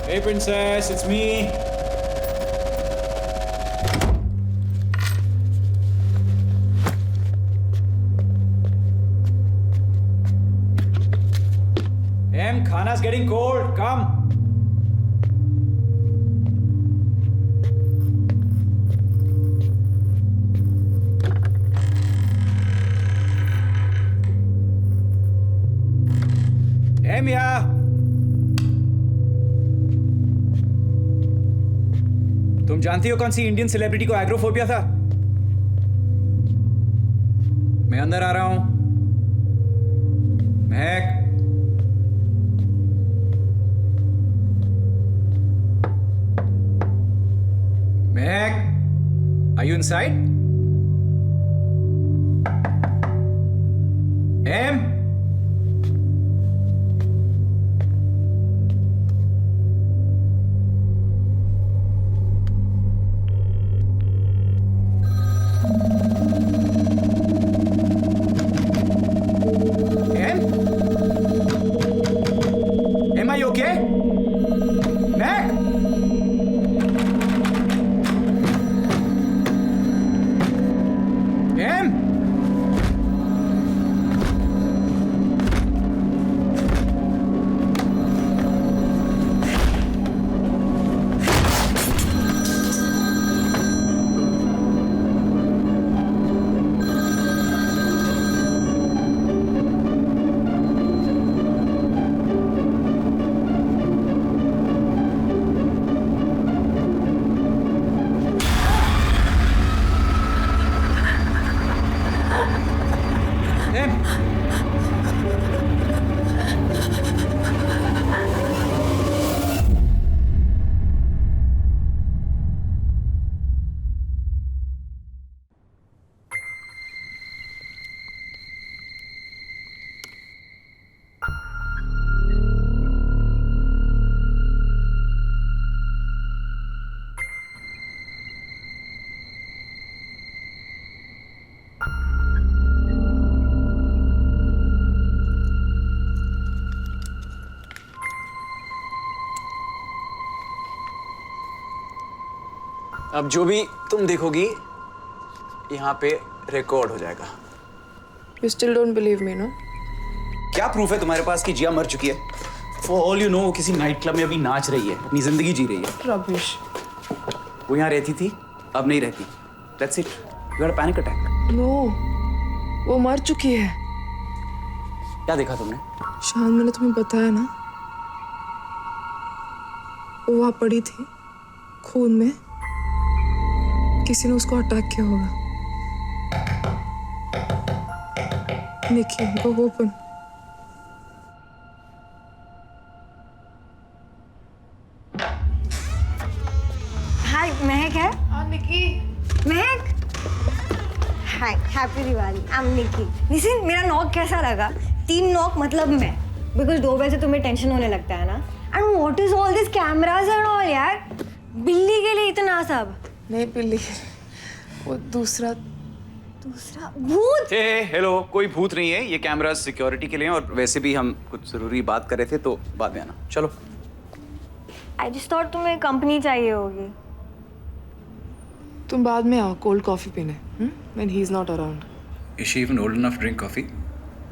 Hey princess, it's me. Em, khana's getting cold. Come. Em yeah. तुम जानती हो कौन सी इंडियन सेलिब्रिटी को एग्रोफोबिया था? मैं अंदर आ रहा हूं। Mahak, Mahak, are you inside? Um, Am I okay? Mac? Em? अब जो भी तुम देखोगी यहाँ पे रिकॉर्ड हो जाएगा। You still don't believe me, no? क्या प्रूफ है तुम्हारे पास कि जिया मर चुकी है? For all you know, वो किसी नाइट क्लब में अभी नाच रही है, अपनी जिंदगी जी रही है। Rubbish. वो यहाँ रहती थी, अब नहीं रहती। That's it. You had a panic attack. No, वो मर चुकी है। क्या देखा तुमने? शान, मैंने तुम्हें बताया ना, वो वहाँ पड़ी थी खून में। किसी ने उसको अटैक किया होगा। निकी, go open. हाय, महक है? हाँ Nikki. Mahak, hi, happy Diwali. I am Nikki. Listen, मेरा नॉक कैसा लगा? 3 नॉक मतलब मैं, बिकॉज 2 बजे से तुम्हें टेंशन होने लगता है ना। And what is all this cameras and all यार? बिल्ली के लिए इतना सब? नहीं बिल्ली, वो दूसरा भूत। हेलो, कोई भूत नहीं है, ये कैमरा सिक्योरिटी के लिए और वैसे भी हम कुछ जरूरी बात कर रहे थे तो बाद में आना। चलो। आई जस्ट थॉट तुम्हें कंपनी चाहिए होगी। तुम बाद में आओ कोल्ड कॉफी पीने, when he is not around. Is she even old enough to drink coffee?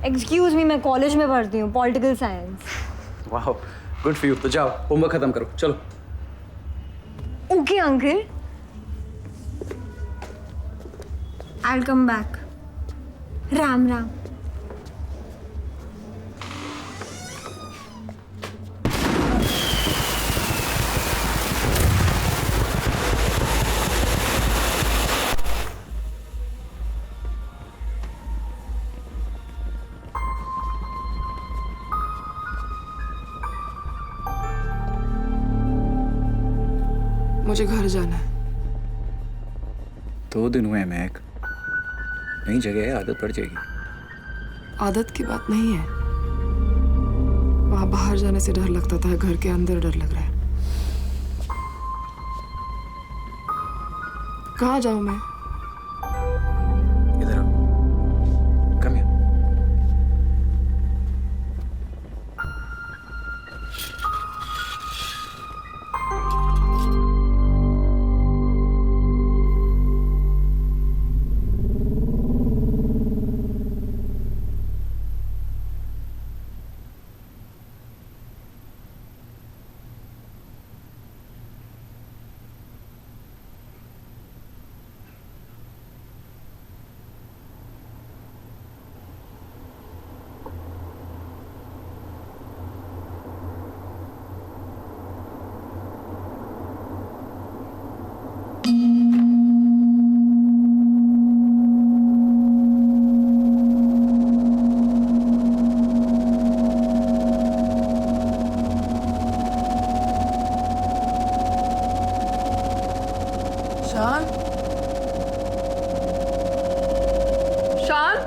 Excuse me, मैं कॉलेज में पढ़ती हूँ, पॉलिटिकल साइंस। वाह, गुड फॉर यू। तो जाओ, होमवर्क खत्म करो, चलो। Okay uncle, I'll come back. Ram Ram. मुझे घर जाना है। 2 दिन हुए हैं महक, नई जगह है, आदत पड़ जाएगी। आदत की बात नहीं है। वहां बाहर जाने से डर लगता था, घर के अंदर डर लग रहा है। कहाँ जाऊं मैं? इधर आओ, कम हियर। शान, शान,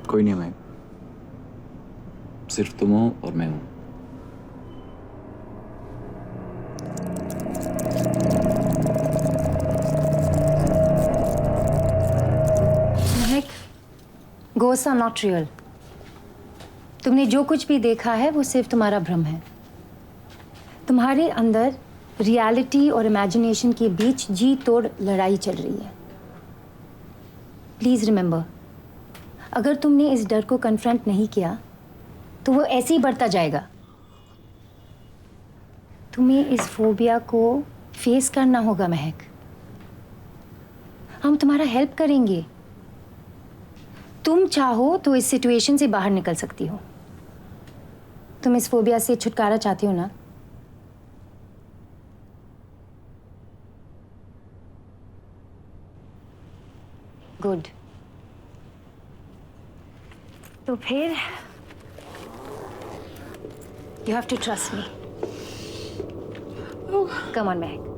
कोई नहीं मैं, सिर्फ तुम हो और मैं हूं। महक, ghosts are not real. तुमने जो कुछ भी देखा है वो सिर्फ तुम्हारा भ्रम है। तुम्हारे अंदर रियलिटी और इमेजिनेशन के बीच जी तोड़ लड़ाई चल रही है। प्लीज रिमेंबर, अगर तुमने इस डर को कन्फ्रंट नहीं किया तो वो ऐसे ही बढ़ता जाएगा। तुम्हें इस फोबिया को फेस करना होगा महक। हम तुम्हारा हेल्प करेंगे। तुम चाहो तो इस सिचुएशन से बाहर निकल सकती हो। तुम इस फोबिया से छुटकारा चाहती हो ना? गुड। तो फिर you have to trust me. Come on Mahak.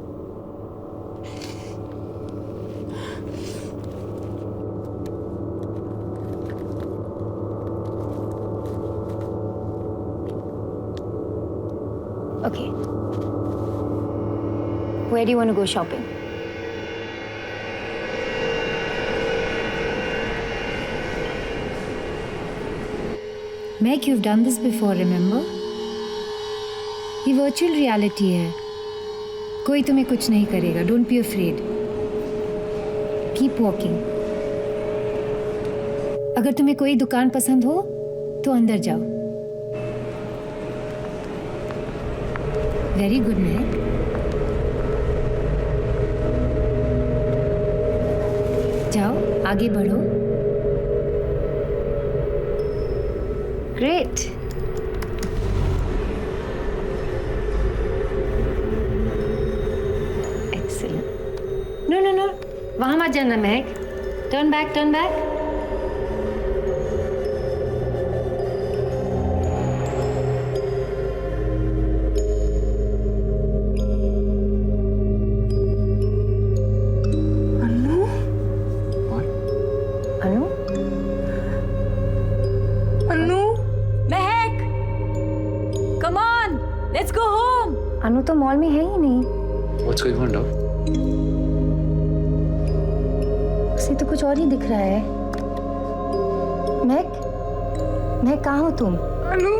Okay. Where do you want to go shopping? Meg, you've done this before, remember? ये वर्चुअल रियलिटी है. कोई तुम्हें कुछ नहीं करेगा. Don't be afraid. Keep walking. अगर तुम्हें कोई दुकान पसंद हो तो अंदर जाओ. Very good, Meg. जाओ, आगे बढ़ो. Great. Excellent. No. वहाँ मत जाना, Meg. Turn back. Mahak, come on, let's go home. अनु तो मॉल में है ही नहीं. What's going on, dog? उसे तो कुछ और ही दिख रहा है. महक, कहाँ हो तुम? अनु,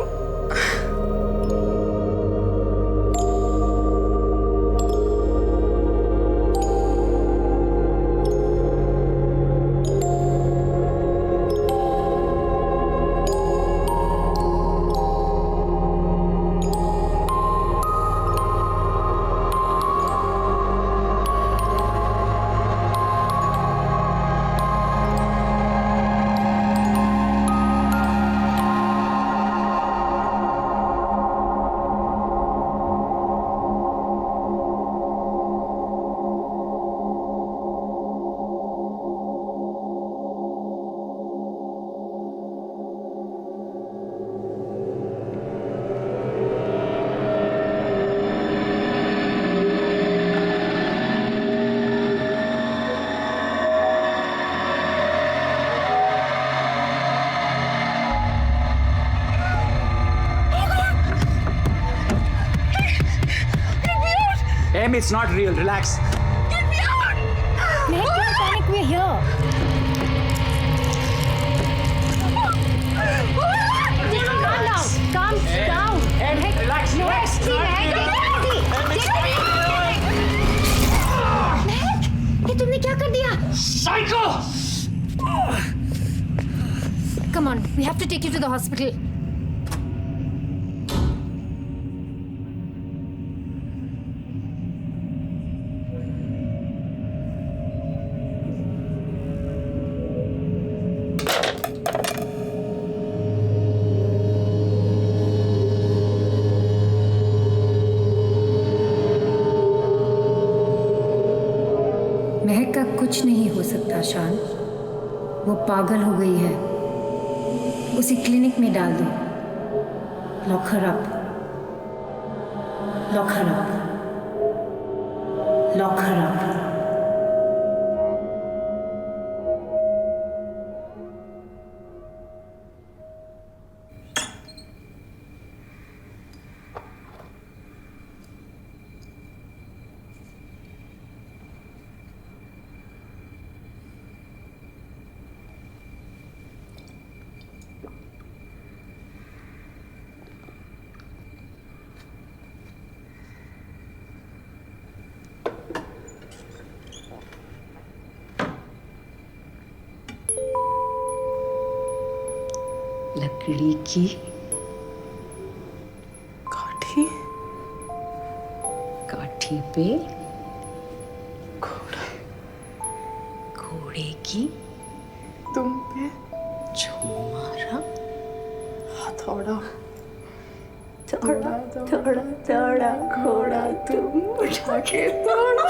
Em, it's not real. Relax. Mahak, don't panic, we're here. Calm down. Em, relax. ये तुमने क्या कर दिया? Psycho! Come on, we have to take you to the hospital. महक का कुछ नहीं हो सकता शान. वो पागल हो गई है. उसे क्लिनिक में डाल दो. Lock her up. लकड़ी की काठी पे घोड़े की तुम पे जो मारा हथौड़ा. थोड़ा घोड़ा तुम उठा के तोड़ा.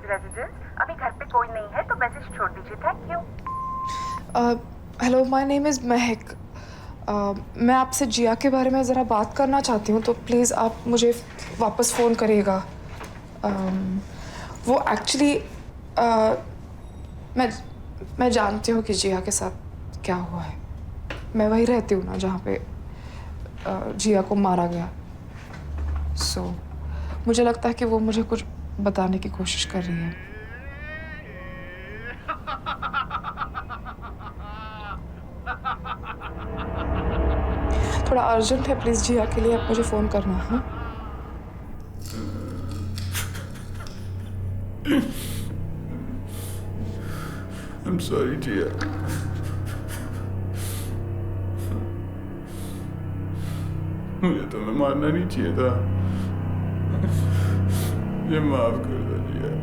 रेजिडेंस. अभी घर पे कोई नहीं है तो मैसेज छोड़ दीजिए. Thank you. Hello, my name is महक। मैं आपसे जिया के बारे में ज़रा बात करना चाहती हूँ, तो प्लीज़ आप मुझे वापस फ़ोन करिएगा। वो एक्चुअली मैं जानती हूँ कि जिया के साथ क्या हुआ है। मैं वहीं रहती हूँ ना जहाँ पे जिया को मारा गया। सो मुझे लगता है कि वो मुझे कुछ बताने की कोशिश कर रही है। थोड़ा अर्जेंट है, प्लीज़ जिया के लिए आप मुझे फ़ोन करना। हाँ, I'm sorry, जिया। मुझे तुम्हें मारना नहीं चाहिए था। मुझे माफ कर दो जिया।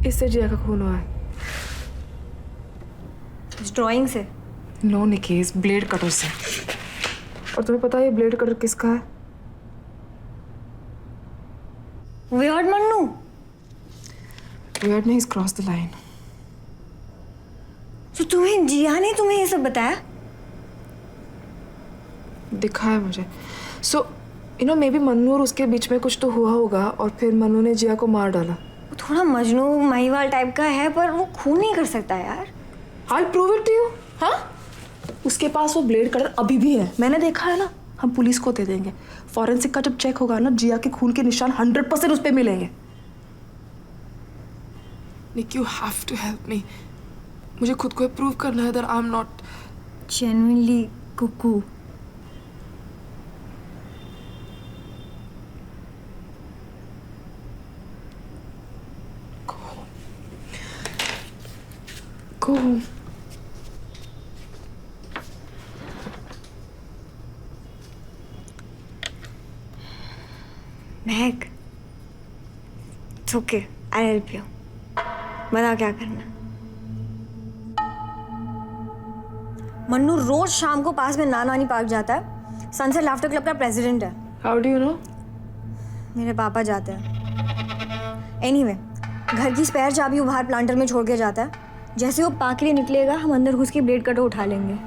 इससे जिया का खून हुआ है। इस ड्राइंग से? नो निकी, इस ब्लेड कटर से। और तुम्हें पता है ये ब्लेड कटर किसका है? वियर्ड मन्नू। वियर्ड नहीं, इज क्रॉस द लाइन। तो तुम्हें जिया ने तुम्हें ये सब बताया? दिखाया मुझे। So you know may be Mannu और उसके बीच में कुछ तो हुआ होगा और फिर मन्नू ने जिया को मार डाला। वो थोड़ा मजनू महिवाल टाइप का है, पर वो खून नहीं कर सकता यार। I'll prove it to you। हाँ, उसके पास वो ब्लेड कटर अभी भी है, मैंने देखा है ना। हम पुलिस को दे देंगे। फॉरेंसिक का जब चेक होगा ना, जिया के खून के निशान 100% उस पे मिलेंगे। Nick, you have to help me. मुझे खुद को प्रूव करना है that I am not genuinely cuckoo. Go home. Mahak, it's okay, I'll help you. बता क्या करना। मन्नू रोज शाम को पास में नानी पार्क जाता है। सनसेट लाफ्टर क्लब का प्रेसिडेंट है। How do you know? मेरे पापा जाते हैं। एनीवे, घर की स्पेयर चाबी वो बाहर प्लांटर में छोड़ के जाता है। जैसे वो पार्क के लिए निकलेगा, हम अंदर घुस के ब्लेड कटर उठा लेंगे।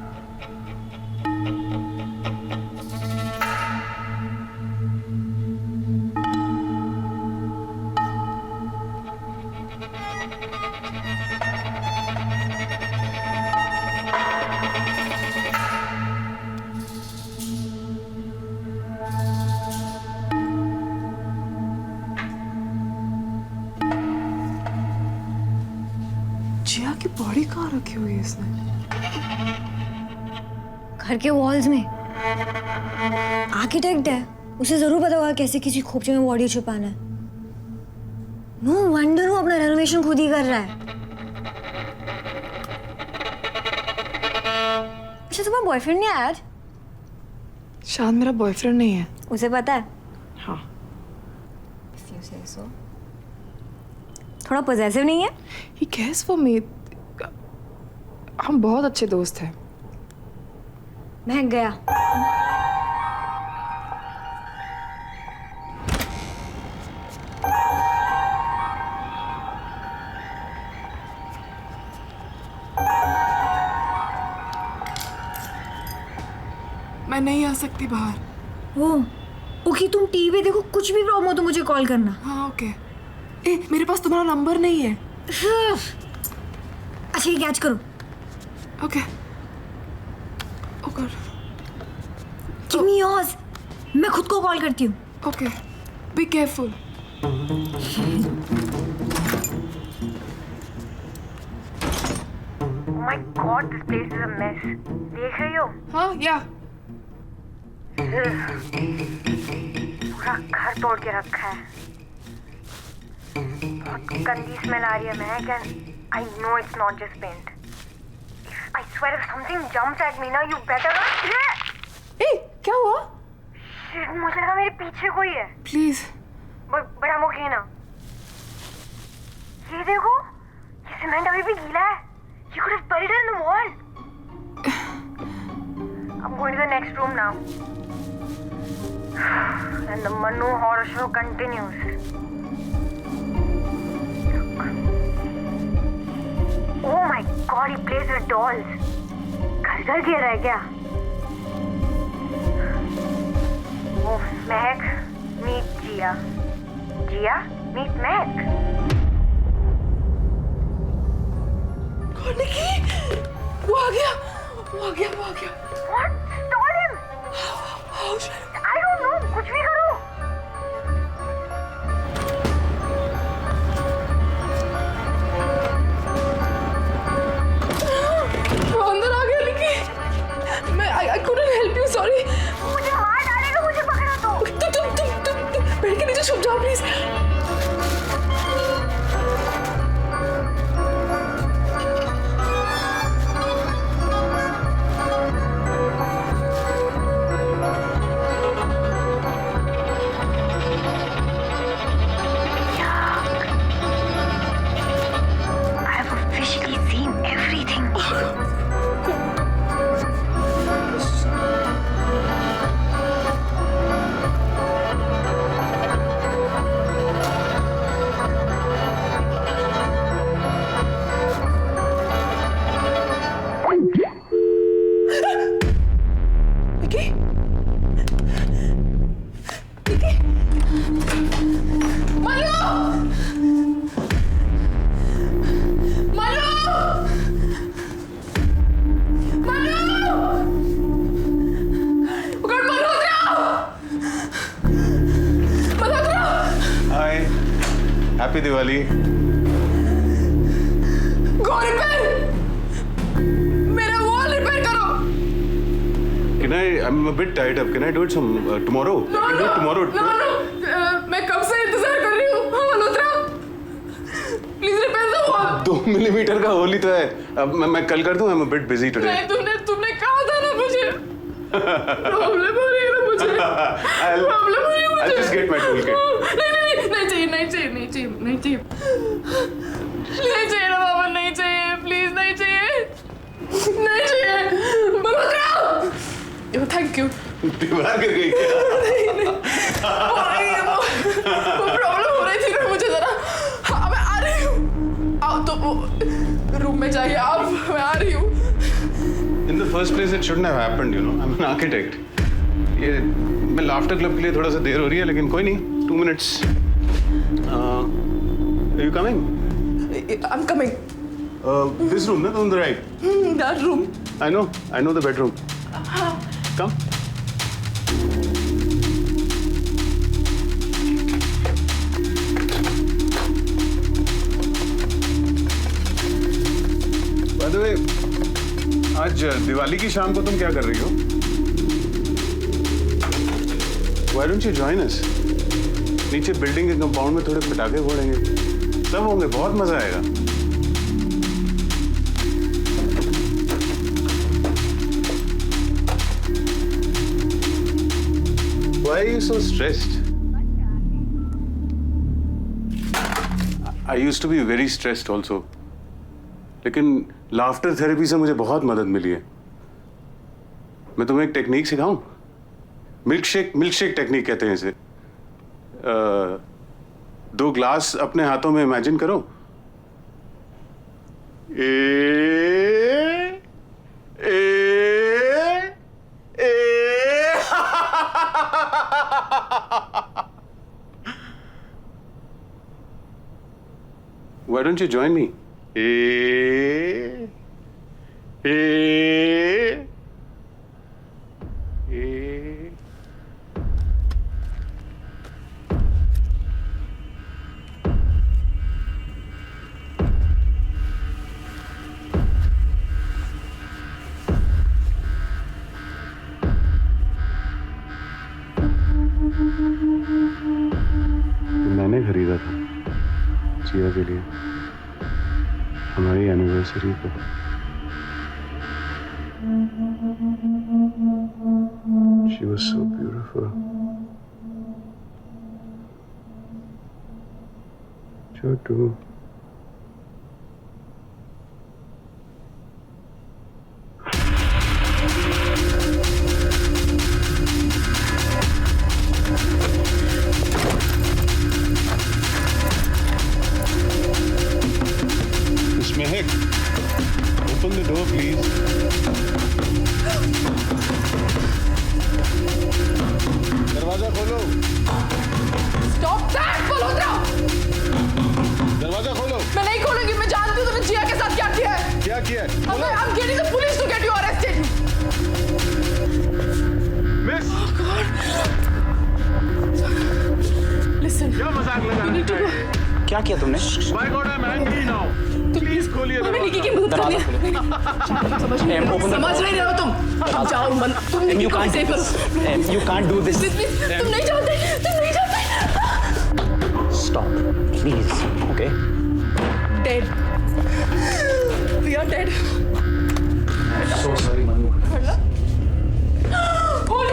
जिया की बॉडी कहाँ रखी हुई है इसने? घर के वॉल्स में। आर्किटेक्ट है, उसे जरूर पता होगा कैसे किसी खोपचे में बॉडी छुपाना है। नो वंडर वो अपना रेनोवेशन खुद ही कर रहा है। अच्छा तुम्हारा बॉयफ्रेंड नहीं आया आज? शायद मेरा बॉयफ्रेंड नहीं है। उसे पता है? हाँ। If you say so. थोड़ा पॉजेसिव नहीं है? He cares for me. हम बहुत अच्छे दोस्त हैं। महक गया। मैं नहीं आ सकती बाहर। ओके तुम टीवी देखो, कुछ भी प्रॉब्लम हो तो मुझे कॉल करना। हाँ ओके। ए मेरे पास तुम्हारा नंबर नहीं है। अच्छा ये कैच करो। ओके। ओ गॉड। गिव मी योर्स, मैं खुद को कॉल करती हूँ। Okay. Be careful. Oh my God, this place is a mess. देख रही हो? हाँ या। पूरा घर तोड़ के रखा है। बहुत गंदी स्मेल आ रही है महक, and I know it's not just paint. I swear if something jumps at me now, you better run. ए क्या हुआ? Shit, मुझे लगा मेरे पीछे कोई है। Please. But I'm okay now. ये देखो, ये सीमेंट अभी भी गीला है। You could have buried it in the wall. I'm going to the next room now. And the Manu horror show continues. Oh my God, he plays with dolls. घर गिर रहा है क्या? Oh, Mehak, meet Jia. Jia, meet Mehak. निकी, वो आ गया। What? Stall him. How should I don't know. कुछ भी करो. वो अंदर आ गया निकी। मैं I couldn't help you, sorry. मुझे मार डालेगा, मुझे पकड़ा तो. तुम बेड के नीचे छुप जाओ please. I've officially seen everything. Nikki, Manu, hi, happy Diwali. Go repair. मेरा वॉल रिपेयर करो। Can I'm a bit tied up. Can I do it tomorrow? I can do it tomorrow. No. मैं कब से इंतजार कर रही हूँ। हाँ Malhotra, please repair the wall. 2 millimetre का होल ही तो है। अब मैं कल कर दूं। I'm a bit busy today. नहीं, तुमने कहा था ना मुझे। प्रॉब्लम हो रही है ना मुझे। प्रॉब्लम हो रही है मुझे। I'll just get my toolkit. नहीं चाहिए ना बाबा, नहीं चाहिए, प्लीज नहीं चाहिए। Malhotra, thank you. दीवार गिर गई क्या? वो प्रॉब्लम हो रही थी ना मुझे जरा। हाँ मैं आ रही हूँ। आओ तो रूम में जाइए आप, मैं आ रही हूँ। In the first place, it shouldn't have happened. I'm an architect. ये मैं लाफ्टर क्लब के लिए थोड़ा सा देर हो रही है, लेकिन कोई नहीं. 2 minutes. Are you coming? I'm coming. This room, no, on the right. That room. I know the bedroom. Come. By the way, आज दिवाली की शाम को तुम क्या कर रही हो? Why don't you join us? नीचे बिल्डिंग के कंपाउंड में थोड़े पटाखे फोड़ेंगे, सब होंगे, बहुत मजा आएगा। Why are you so stressed? I used to be very stressed also. लेकिन लाफ्टर थेरेपी से मुझे बहुत मदद मिली है। मैं तुम्हें एक टेक्निक सिखाऊं? मिल्कशेक टेक्निक कहते हैं इसे। 2 ग्लास अपने हाथों में इमेजिन करो। Why don't you join me? मैंने खरीदा था जिया के लिए हमारी एनिवर्सरी को। She was so beautiful. Chhotu Mehak, open the door, please. दरवाजा खोलो। Stop that, Malhotra! दरवाजा खोलो। मैं नहीं खोलूंगी, मैं जानती हूँ तूने जिया के साथ क्या किया है। क्या किया है? I'm getting the police to get you arrested. Miss. Oh God. Listen. क्या मजाक लगा You need to go. क्या किया तुमने? My God, I'm angry now. Please खोलिए हमें निकी की दरवाजा। मदद करनी है। समझ नहीं रहे हो तुम। अब जाओ मन। तुम निकी को सेव करो। You can't do this. तुम नहीं जानते। Stop, please. Okay. Dead. We are dead. So sorry, Manu. Hold.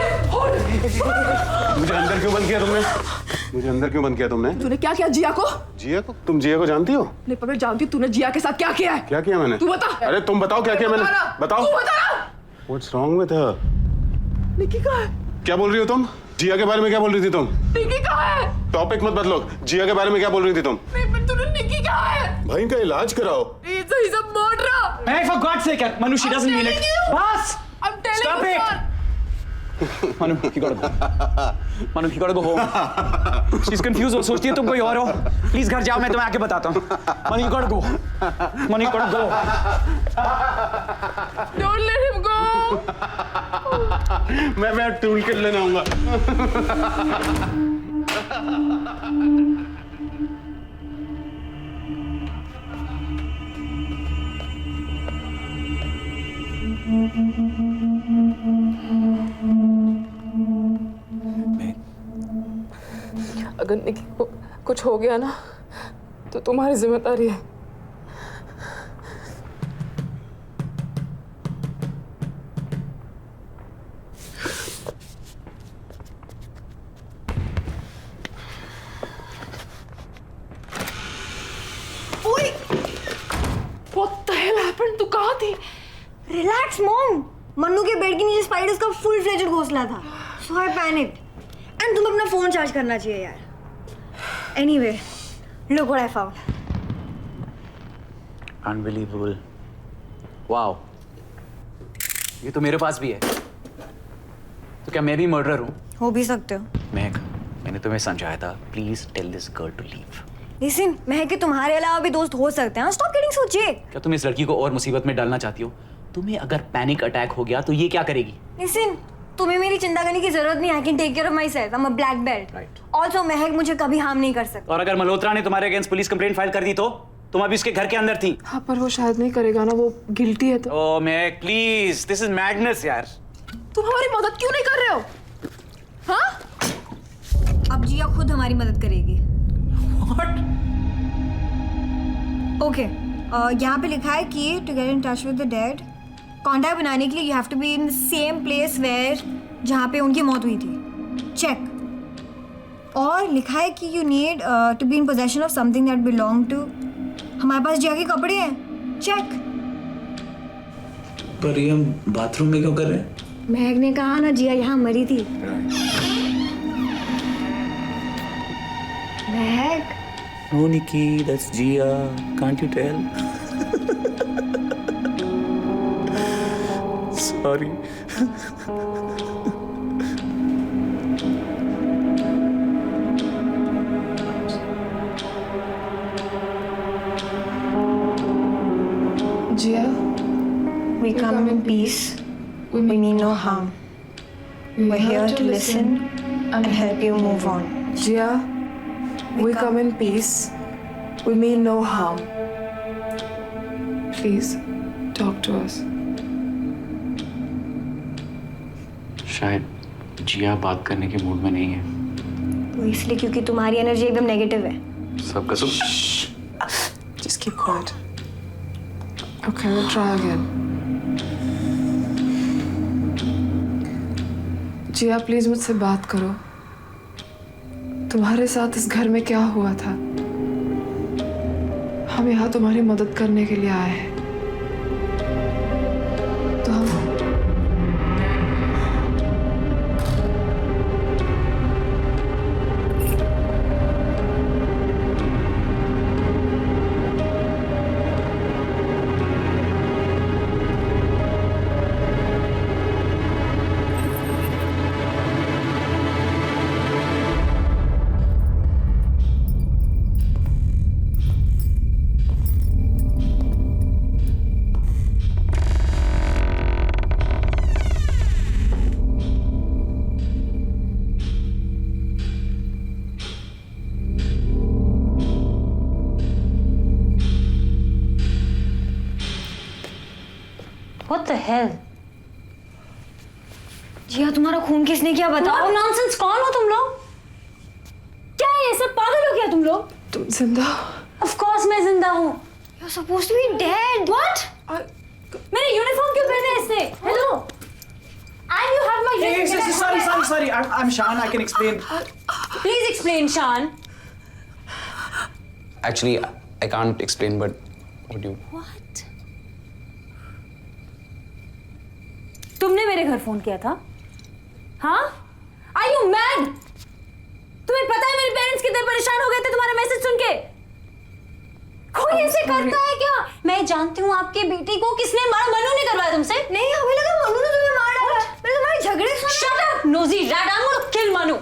मुझे अंदर क्यों बंद किया तुमने? मुझे अंदर क्यों बंद किया तुमने? तूने क्या किया जिया को? जिया को? तुम जिया को जानती हो? नहीं पर मैं जानती हूँ तूने जिया के साथ क्या किया है। क्या किया मैंने? तू बता। अरे तुम बताओ क्या किया मैंने? बताओ। तू बता। What's wrong with her? निकी कहाँ है? क्या बोल रही हो तुम? जिया के बारे में क्या बोल रही थी तुम? निकी कहाँ है? टॉपिक मत बदलो। जिया के बारे में क्या बोल रही थी तुम? नहीं पर तूने निकी कहाँ है? भाई इनका इलाज कराओ। He's a murderer. Hey, for God's sake, Manu, she doesn't mean it. Boss! I'm telling Stop you, it. sir. Manu, you gotta go. Manu, you gotta go home. She's confused. वो सोचती है तुम कोई और हो. Please घर जाओ, मैं तुम्हें आके बताता हूँ. Manu, you gotta go. Manu, you gotta go. Don't let him go. मैं टूल किट लेने आऊंगा। अगर निकी को कुछ हो गया ना तो तुम्हारी जिम्मेदारी है। What the hell happened? तू कहाँ थी? रिलैक्स मॉम, मन्नू के बेड के नीचे स्पाइडर्स का फुल फ्लेजेड घोंसला था, सो आई पैनिक्ड। एंड तुम्हें अपना फोन चार्ज करना चाहिए यार। Anyway, look what I found. Unbelievable. Wow. ये तो मेरे पास भी है। तो क्या मैं भी मर्डरर हूँ? हो भी सकते हो। महक, मैंने तुम्हें समझाया था, please tell this girl to leave. Listen, Mahak के तुम्हारे अलावा भी दोस्त हो सकते हैं। Stop getting so jake. क्या तुम इस लड़की को और मुसीबत में डालना चाहती हो? तुम्हें अगर पैनिक अटैक हो गया तो ये क्या करेगी? लिसन, तुम्हें मेरी चिंता करने की जरूरत नहीं है। I can take care of myself. I am a black belt. Right. Also Mahak मुझे कभी हार्म नहीं कर सकता। और अगर मल्होत्रा ने तुम्हारे अगेंस्ट पुलिस कंप्लेंट फाइल कर दी तो? तुम अभी उसके घर के अंदर थी। हाँ पर वो शायद नहीं करेगा ना, वो गिल्टी है तो। ओ महक प्लीज, दिस इज मैडनेस यार। तुम हमारी मदद क्यों नहीं कर रहे हो? हाँ? अब जिया खुद हमारी मदद करेगी। What? ओके यहाँ पे लिखा है कि to get in touch with the dead, contact बनाने के लिए you have to be in same place where जहाँ पे उनकी मौत हुई थी। चेक। और लिखा है कि you need to be in possession of something that belong to, हमारे पास जिया के कपड़े हैं। चेक। पर ये हम बाथरूम में क्यों कर रहे हैं? महक ने कहा ना जिया यहाँ मरी थी। महक। No, Nikki, that's Gia. Can't you tell? Sorry. Jiya, We come in peace. We mean no harm. We're here to listen and help you move on. Jiya, we come in peace. We mean no harm. Please, talk to us. शायद जिया बात करने के mood में नहीं है। वो इसलिए क्योंकि तुम्हारी एनर्जी एकदम नेगेटिव है। सब कसम। Just keep quiet. Okay, we'll try again. Jiya please मुझसे बात करो। तुम्हारे साथ इस घर में क्या हुआ था? हम यहाँ तुम्हारी मदद करने के लिए आए हैं। तो हम What the hell? जिया तुम्हारा खून किसने किया बताओ? What nonsense? कौन हो तुम लोग? क्या है ये सब? पागल हो गया तुम लोग? तुम जिंदा? Of course मैं जिंदा हूँ। You're supposed to be dead. What? मेरे यूनिफॉर्म क्यों पहने है इसने? Hello? And you have my dress. Sorry. I'm Shan. I can explain. Please explain, Shan. Actually, I can't explain, but would you? What? तुमने मेरे घर फोन किया था? हाँ? Are you mad? तुम्हें पता है मेरे पेरेंट्स कितने परेशान हो गए थे तुम्हारा मैसेज सुन के? कोई ऐसे करता है क्या? मैं जानती हूँ आपके बेटी को किसने मारा। मनु ने करवाया तुमसे? नहीं, हमें लगा मनु ने तुम्हें मारा है। मैंने तुम्हारे झगड़े सुने। Shut up, nosy rat! I'm gonna kill Manu.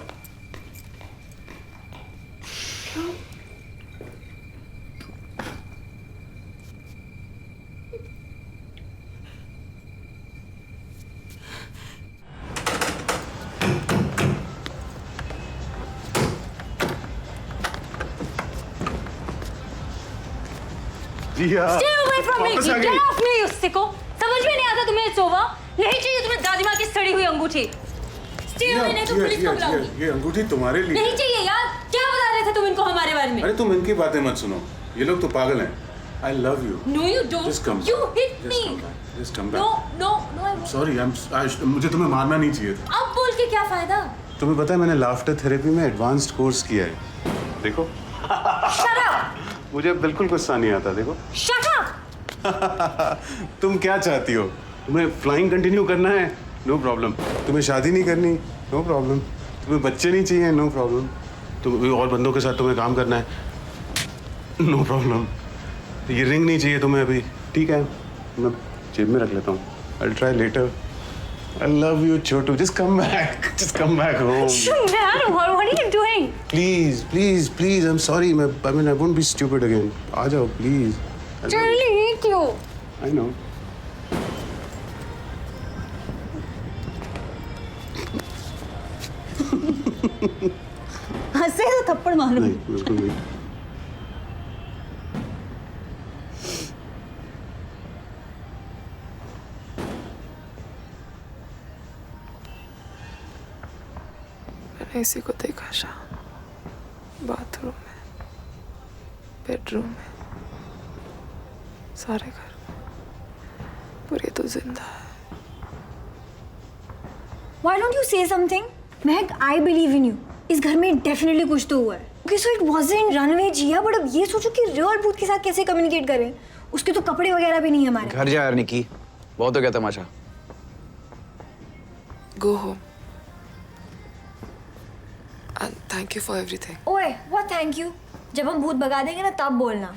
Jiya, Stay away from me! वापस आ Get गई। off me, you sicko! समझ में नहीं आता तुम्हें सोवा? नहीं चाहिए तुम्हें दादी माँ की सड़ी हुई अंगूठी। Stay away, नहीं तो पुलिस को बुलाऊंगी। ये अंगूठी तुम्हारे लिए। नहीं चाहिए यार। क्या बता रहे थे तुम इनको हमारे बारे में? अरे तुम इनकी बातें मत सुनो, ये लोग तो पागल हैं। I love you. No, you don't. Just come You back. hit me. Just come back. No, I won't. Sorry, मुझे तुम्हें मारना नहीं चाहिए था। अब बोल के क्या फायदा? तुम्हें पता है मैंने लाफ्टर थेरेपी में एडवांस्ड कोर्स किया है। देखो। Shut up. मुझे बिल्कुल गुस्सा नहीं आता, देखो। Shut up. तुम क्या चाहती हो? तुम्हें फ्लाइंग कंटिन्यू करना है? No problem. तुम्हें शादी नहीं करनी? No problem. तुम्हें बच्चे नहीं चाहिए? No problem. तुम और बंदों के साथ तुम्हें काम करना है? No problem. ये रिंग नहीं चाहिए तुम्हें अभी? ठीक है, मैं जेब में रख लेता हूँ। I'll try later. I love you, Chotu. Just come back. Just come back home. Dad, what are you doing? Please. I'm sorry. I mean, I won't be stupid again. आ जाओ, please. I really hate you. I know. हंसे तो थप्पड़ मारूं। नहीं, बिल्कुल नहीं। मैंने इसी को देखा शाम, बाथरूम में, बेडरूम में, सारे घर में, पर ये तो जिंदा है। Why don't you say something? Mahak, I believe in you. इस घर में डेफिनेटली कुछ तो हुआ है. Okay, so it wasn't runaway Jiya, but अब ये सोचो कि रियल भूत के साथ कैसे कम्युनिकेट करें. उसके तो कपड़े वगैरह भी नहीं है हमारे. घर जा यार निकी, बहुत हो गया तमाशा. Go home. And thank you for everything. ओए, what thank you? जब हम भूत भगा देंगे ना तब बोलना.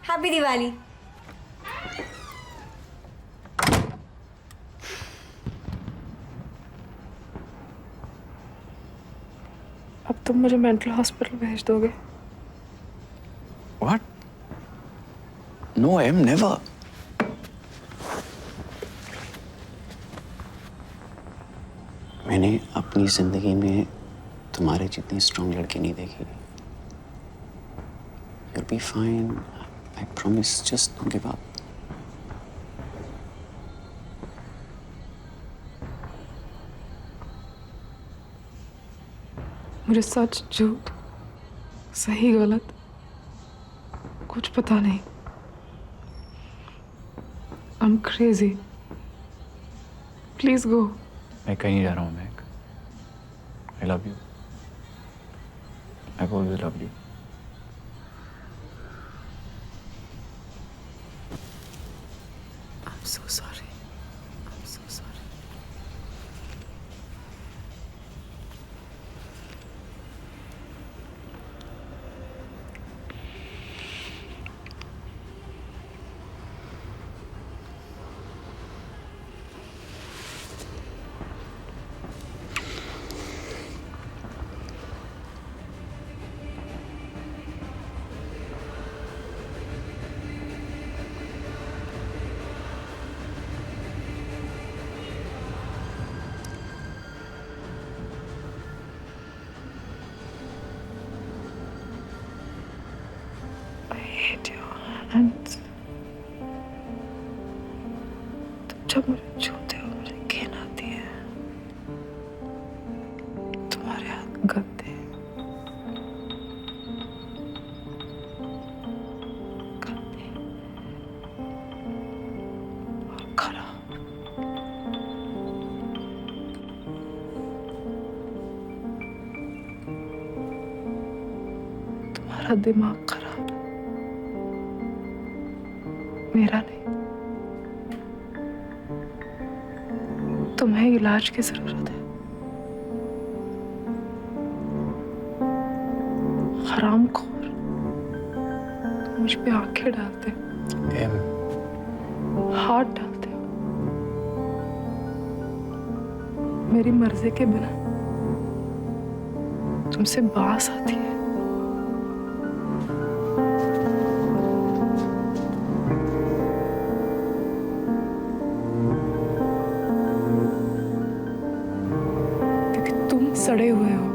हैप्पी दिवाली. अब तुम मुझे मेंटल हॉस्पिटल भेज दोगे? What? No, I am never. मैंने अपनी जिंदगी में तुम्हारे जितनी स्ट्रॉन्ग लड़की नहीं देखी. You'll be fine. I promise. Just don't give up. मुझे सच झूठ, सही गलत कुछ पता नहीं. I'm crazy. Please go. मैं कहीं नहीं जा रहा हूँ Mac. I love you. I've always loved you. I'm so sorry. I'm so sorry. hate your hands. तुम जब मुझे छूते हो मुझे घिन आती है. तुम्हारे हाथ गंदे गंदे और खराब. तुम्हारा दिमाग खराब, मेरा नहीं. तुम्हें इलाज की जरूरत है. हरामखोर, तुम मुझ पे आंखें डालते हो, हाथ डालते हो मेरी मर्जी के बिना. तुमसे बास आती है. सड़े हुए हो.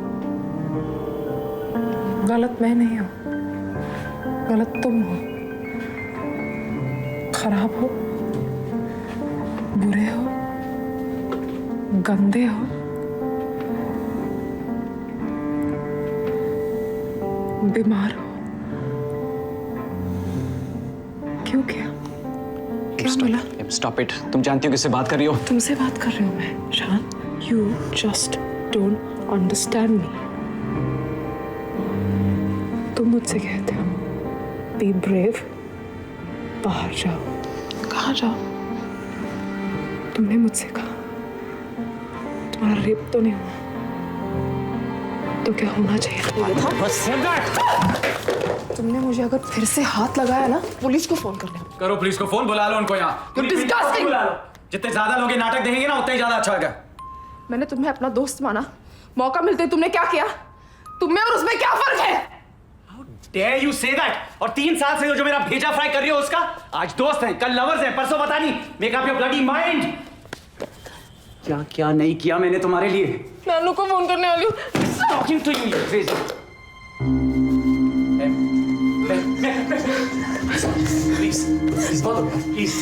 गलत मैं नहीं हूं, गलत तुम हो. खराब हो, बुरे हो, गंदे हो, बीमार हो. क्यों किया? क्या बोला? Stop it. तुम जानती हो किससे बात कर रही हो? तुमसे बात कर रही हूँ मैं, शान. You just don't understand me. तुम मुझसे कहते हो be brave, बाहर जाओ. कहाँ जाओ? तुमने मुझसे कहा तुम्हारा रेप तो नहीं हुआ, तो क्या होना चाहिए था? बस तुमने मुझे अगर फिर से हाथ लगाया ना, पुलिस को फोन कर ले. करो पुलिस को फोन, बुला लो उनको यहाँ. You're disgusting. बुला लो. जितने ज्यादा लोग ये नाटक देखेंगे ना उतना ही ज्यादा अच्छा होगा. मैंने तुम्हें अपना दोस्त माना, मौका मिलते तुमने क्या किया? तुम्हें और उसमें क्या फर्क है? Dare you say that? और 3 साल से जो मेरा भेजा फ्राई कर रही हो उसका आज दोस्त है, कल लवर्स है, परसों पता नहीं. Make up your bloody mind. क्या क्या नहीं किया मैंने तुम्हारे लिए? मैं अनु को फोन करने वाली हूँ. Talking to you, crazy. Please, please, please.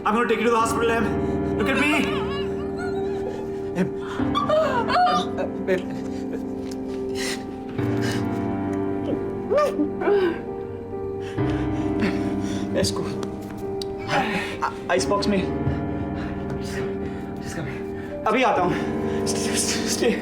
I'm going to take you to the hospital, Em. Look at me. Em. Let's go. Ice box में अभी आता हूँ. Stay.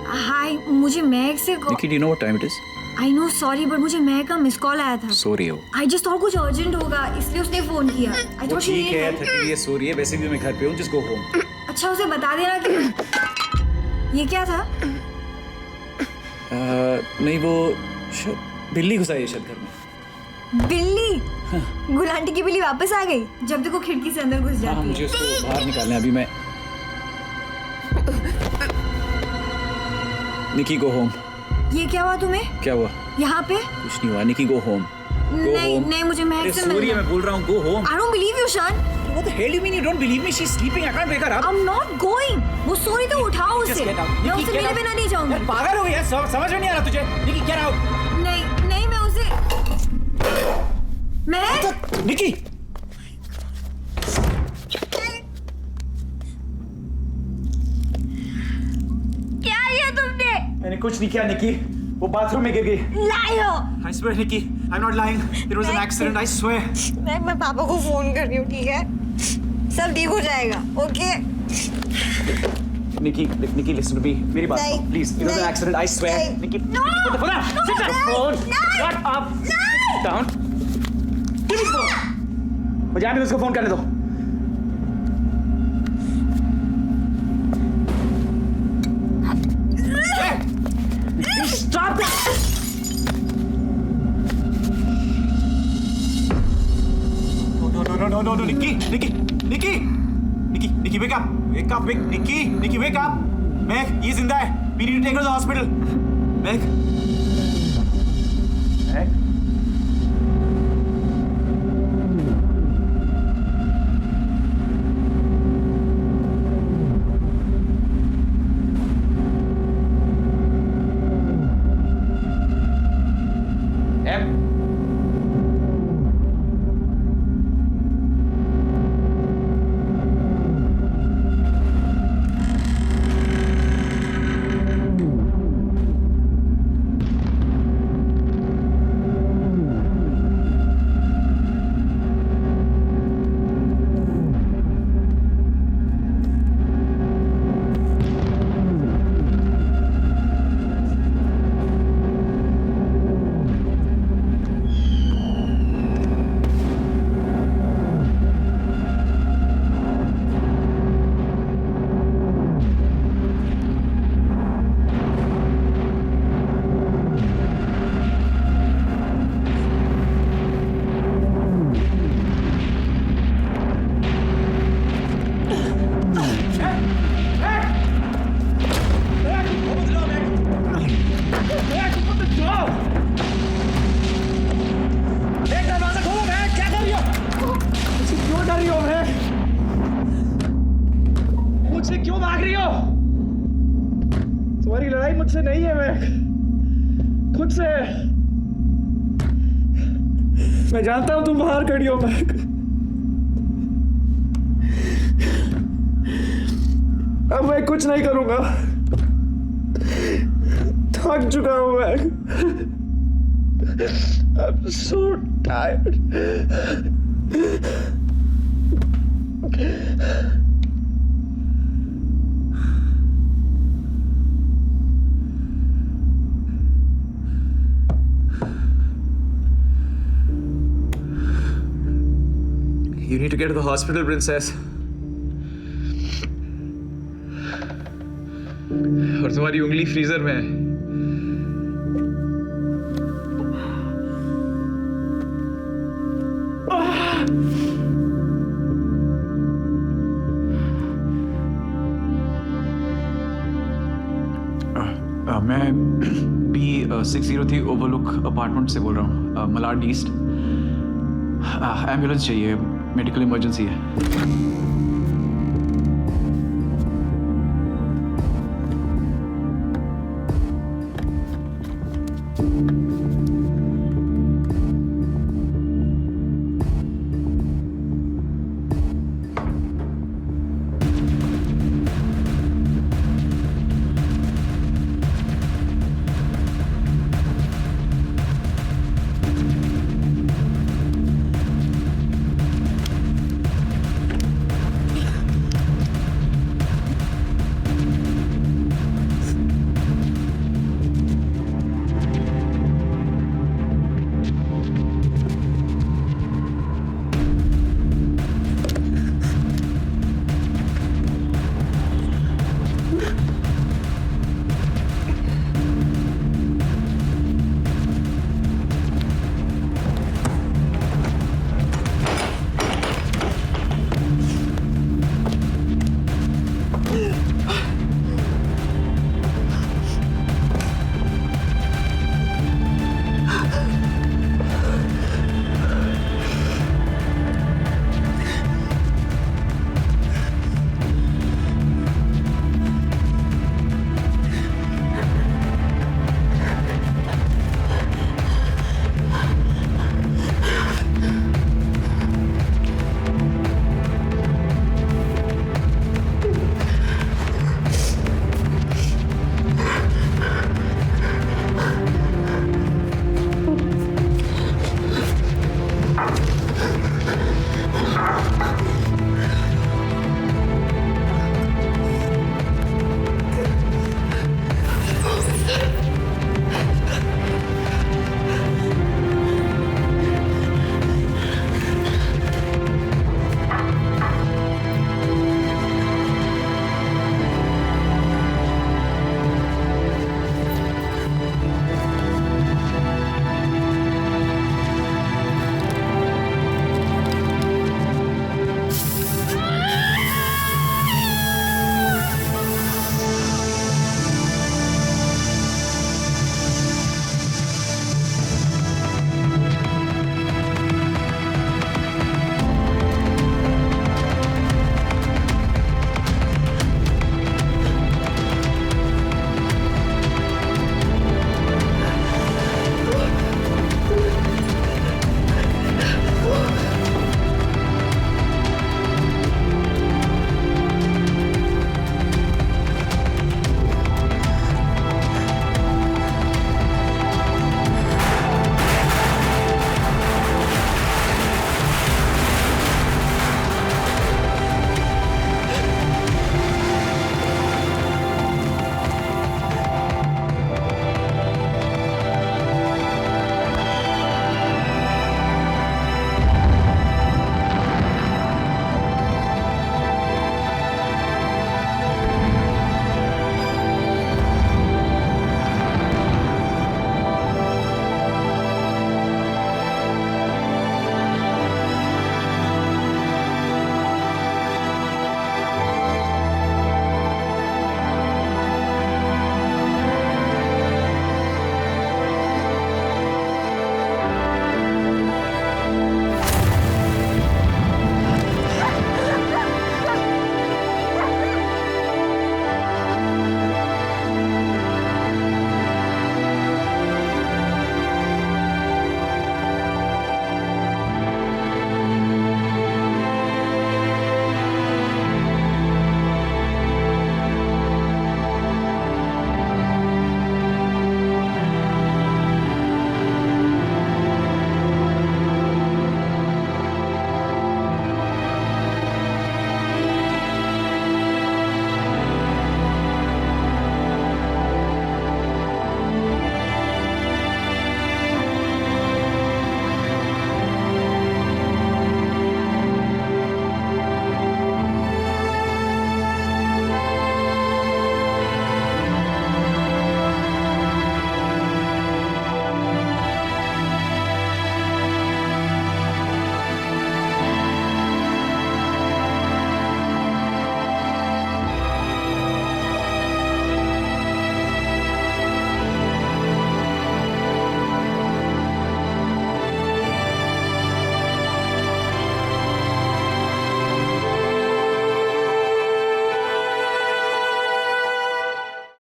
हाय, मुझे महक से Nikki, do you know what time it is? I know sorry but मुझे महक का miss call आया था. सो रही हो. आई जस्ट थॉट कुछ अर्जेंट होगा इसलिए उसने फोन किया. आई थॉट ठीक है, थकी हुई है, सो रही है. वैसे भी मैं घर पे हूँ. Just go home. अच्छा उसे बता देना कि ये क्या था. नहीं वो बिल्ली घुसाई है शायद घर में. बिल्ली. गुल आंटी की बिल्ली वापस आ गई. जब देखो खिड़की से अंदर घुस जाती है. मुझे उसको बाहर निकालना है अभी. मैं निकी गो होम. ये क्या हुआ तुम्हें. क्या हुआ. यहाँ पे कुछ नहीं हुआ. निकी गो होम. नहीं नहीं मुझे महक से मिलना है. मैं बोल रहा हूँ go home. I don't believe you शान. What the hell you mean you don't believe me? She's sleeping. I can't wake her up. I'm not going. वो सो रही तो उठाओ उसे. Just get out. मैं Nikki, उसे get मिले out. बिना नहीं जाऊंगी. यार पागल हो गई है. समझ में नहीं आ रहा तुझे. निकी get out. नहीं नहीं मैं उसे. महक. निकी. क्या किया तुमने. मैंने कुछ नहीं किया निकी. वो बाथरूम में गिर गई. लायो. I swear Nikki, I'm not lying. It was an accident. I swear. मैं पापा को फोन कर रही हूँ ठीक है. सब ठीक हो जाएगा. Okay. Nikki, listen to me. मेरी बात सुनो, please. It was an accident. I swear. Nikki, put the phone down. Sit down. Phone. Shut up. Sit down. Give me the phone. मुझे आने दो, उसको फोन करने दो. Stop it. No, Nikki, wake up, Nikki, wake up. Meg, ये जिंदा है. We need to take her to the hospital. Meg. तुम्हारी लड़ाई मुझसे नहीं है, मैं खुद से है। मैं जानता हूं तुम बाहर खड़ी हो, मैं अब मैं कुछ नहीं करूंगा, थक चुका हूं मैं। I'm so tired. You need to get to the hospital, princess. और तुम्हारी उंगली फ्रीजर में है। मैं B603 ओवरलुक अपार्टमेंट से बोल रहा हूँ, मलाड ईस्ट। एम्बुलेंस चाहिए, मेडिकल इमरजेंसी है।